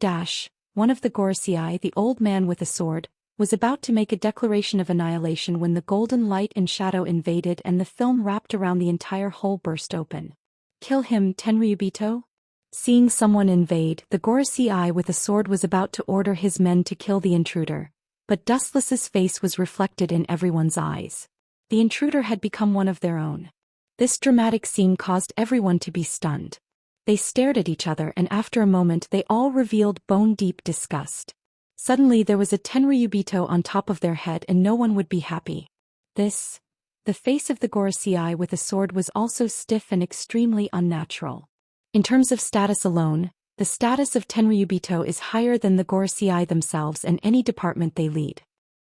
one of the Gorosei, the old man with a sword, was about to make a declaration of annihilation when the golden light and shadow invaded and the film wrapped around the entire hole burst open. Kill him, Tenryubito? Seeing someone invade, the Gorosei with a sword was about to order his men to kill the intruder, but Dustless's face was reflected in everyone's eyes. The intruder had become one of their own. This dramatic scene caused everyone to be stunned. They stared at each other and after a moment they all revealed bone-deep disgust. Suddenly there was a Tenryubito on top of their head and no one would be happy. The face of the Gorosei with a sword was also stiff and extremely unnatural. In terms of status alone, the status of Tenryubito is higher than the Gorosei themselves and any department they lead.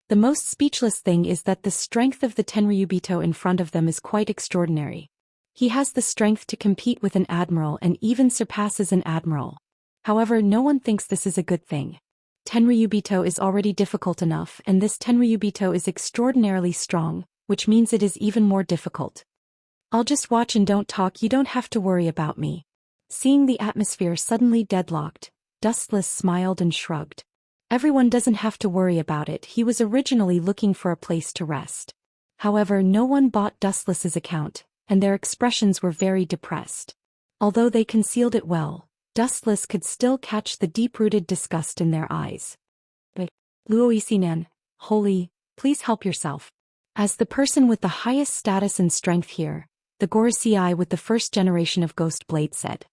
The most speechless thing is that the strength of the Tenryubito in front of them is quite extraordinary. He has the strength to compete with an admiral and even surpasses an admiral. However, no one thinks this is a good thing. Tenryubito is already difficult enough and this Tenryubito is extraordinarily strong, which means it is even more difficult. I'll just watch and don't talk, you don't have to worry about me. Seeing the atmosphere suddenly deadlocked, Dustless smiled and shrugged. Everyone doesn't have to worry about it, he was originally looking for a place to rest. However, no one bought Dustless's account, and their expressions were very depressed. Although they concealed it well, Dustless could still catch the deep-rooted disgust in their eyes. But, Luoisinan, holy, please help yourself. As the person with the highest status and strength here, the Gorosei with the first generation of Ghost Blade said.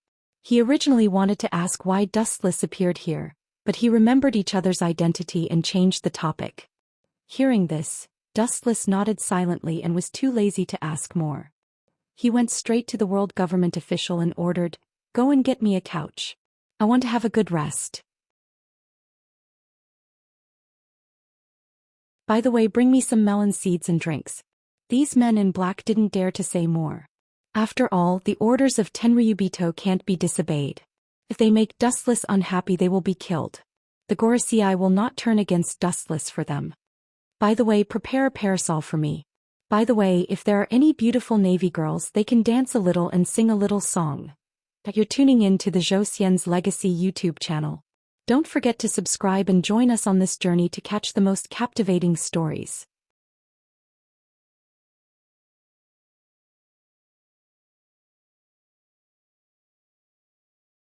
He originally wanted to ask why Dustless appeared here, but he remembered each other's identity and changed the topic. Hearing this, Dustless nodded silently and was too lazy to ask more. He went straight to the world government official and ordered, "Go and get me a couch. I want to have a good rest. By the way, bring me some melon seeds and drinks." These men in black didn't dare to say more. After all, the orders of Tenryubito can't be disobeyed. If they make Dustless unhappy, they will be killed. The Gorosei will not turn against Dustless for them. By the way, prepare a parasol for me. By the way, if there are any beautiful Navy girls, they can dance a little and sing a little song. You're tuning in to the Zhou Xian's Legacy YouTube channel. Don't forget to subscribe and join us on this journey to catch the most captivating stories.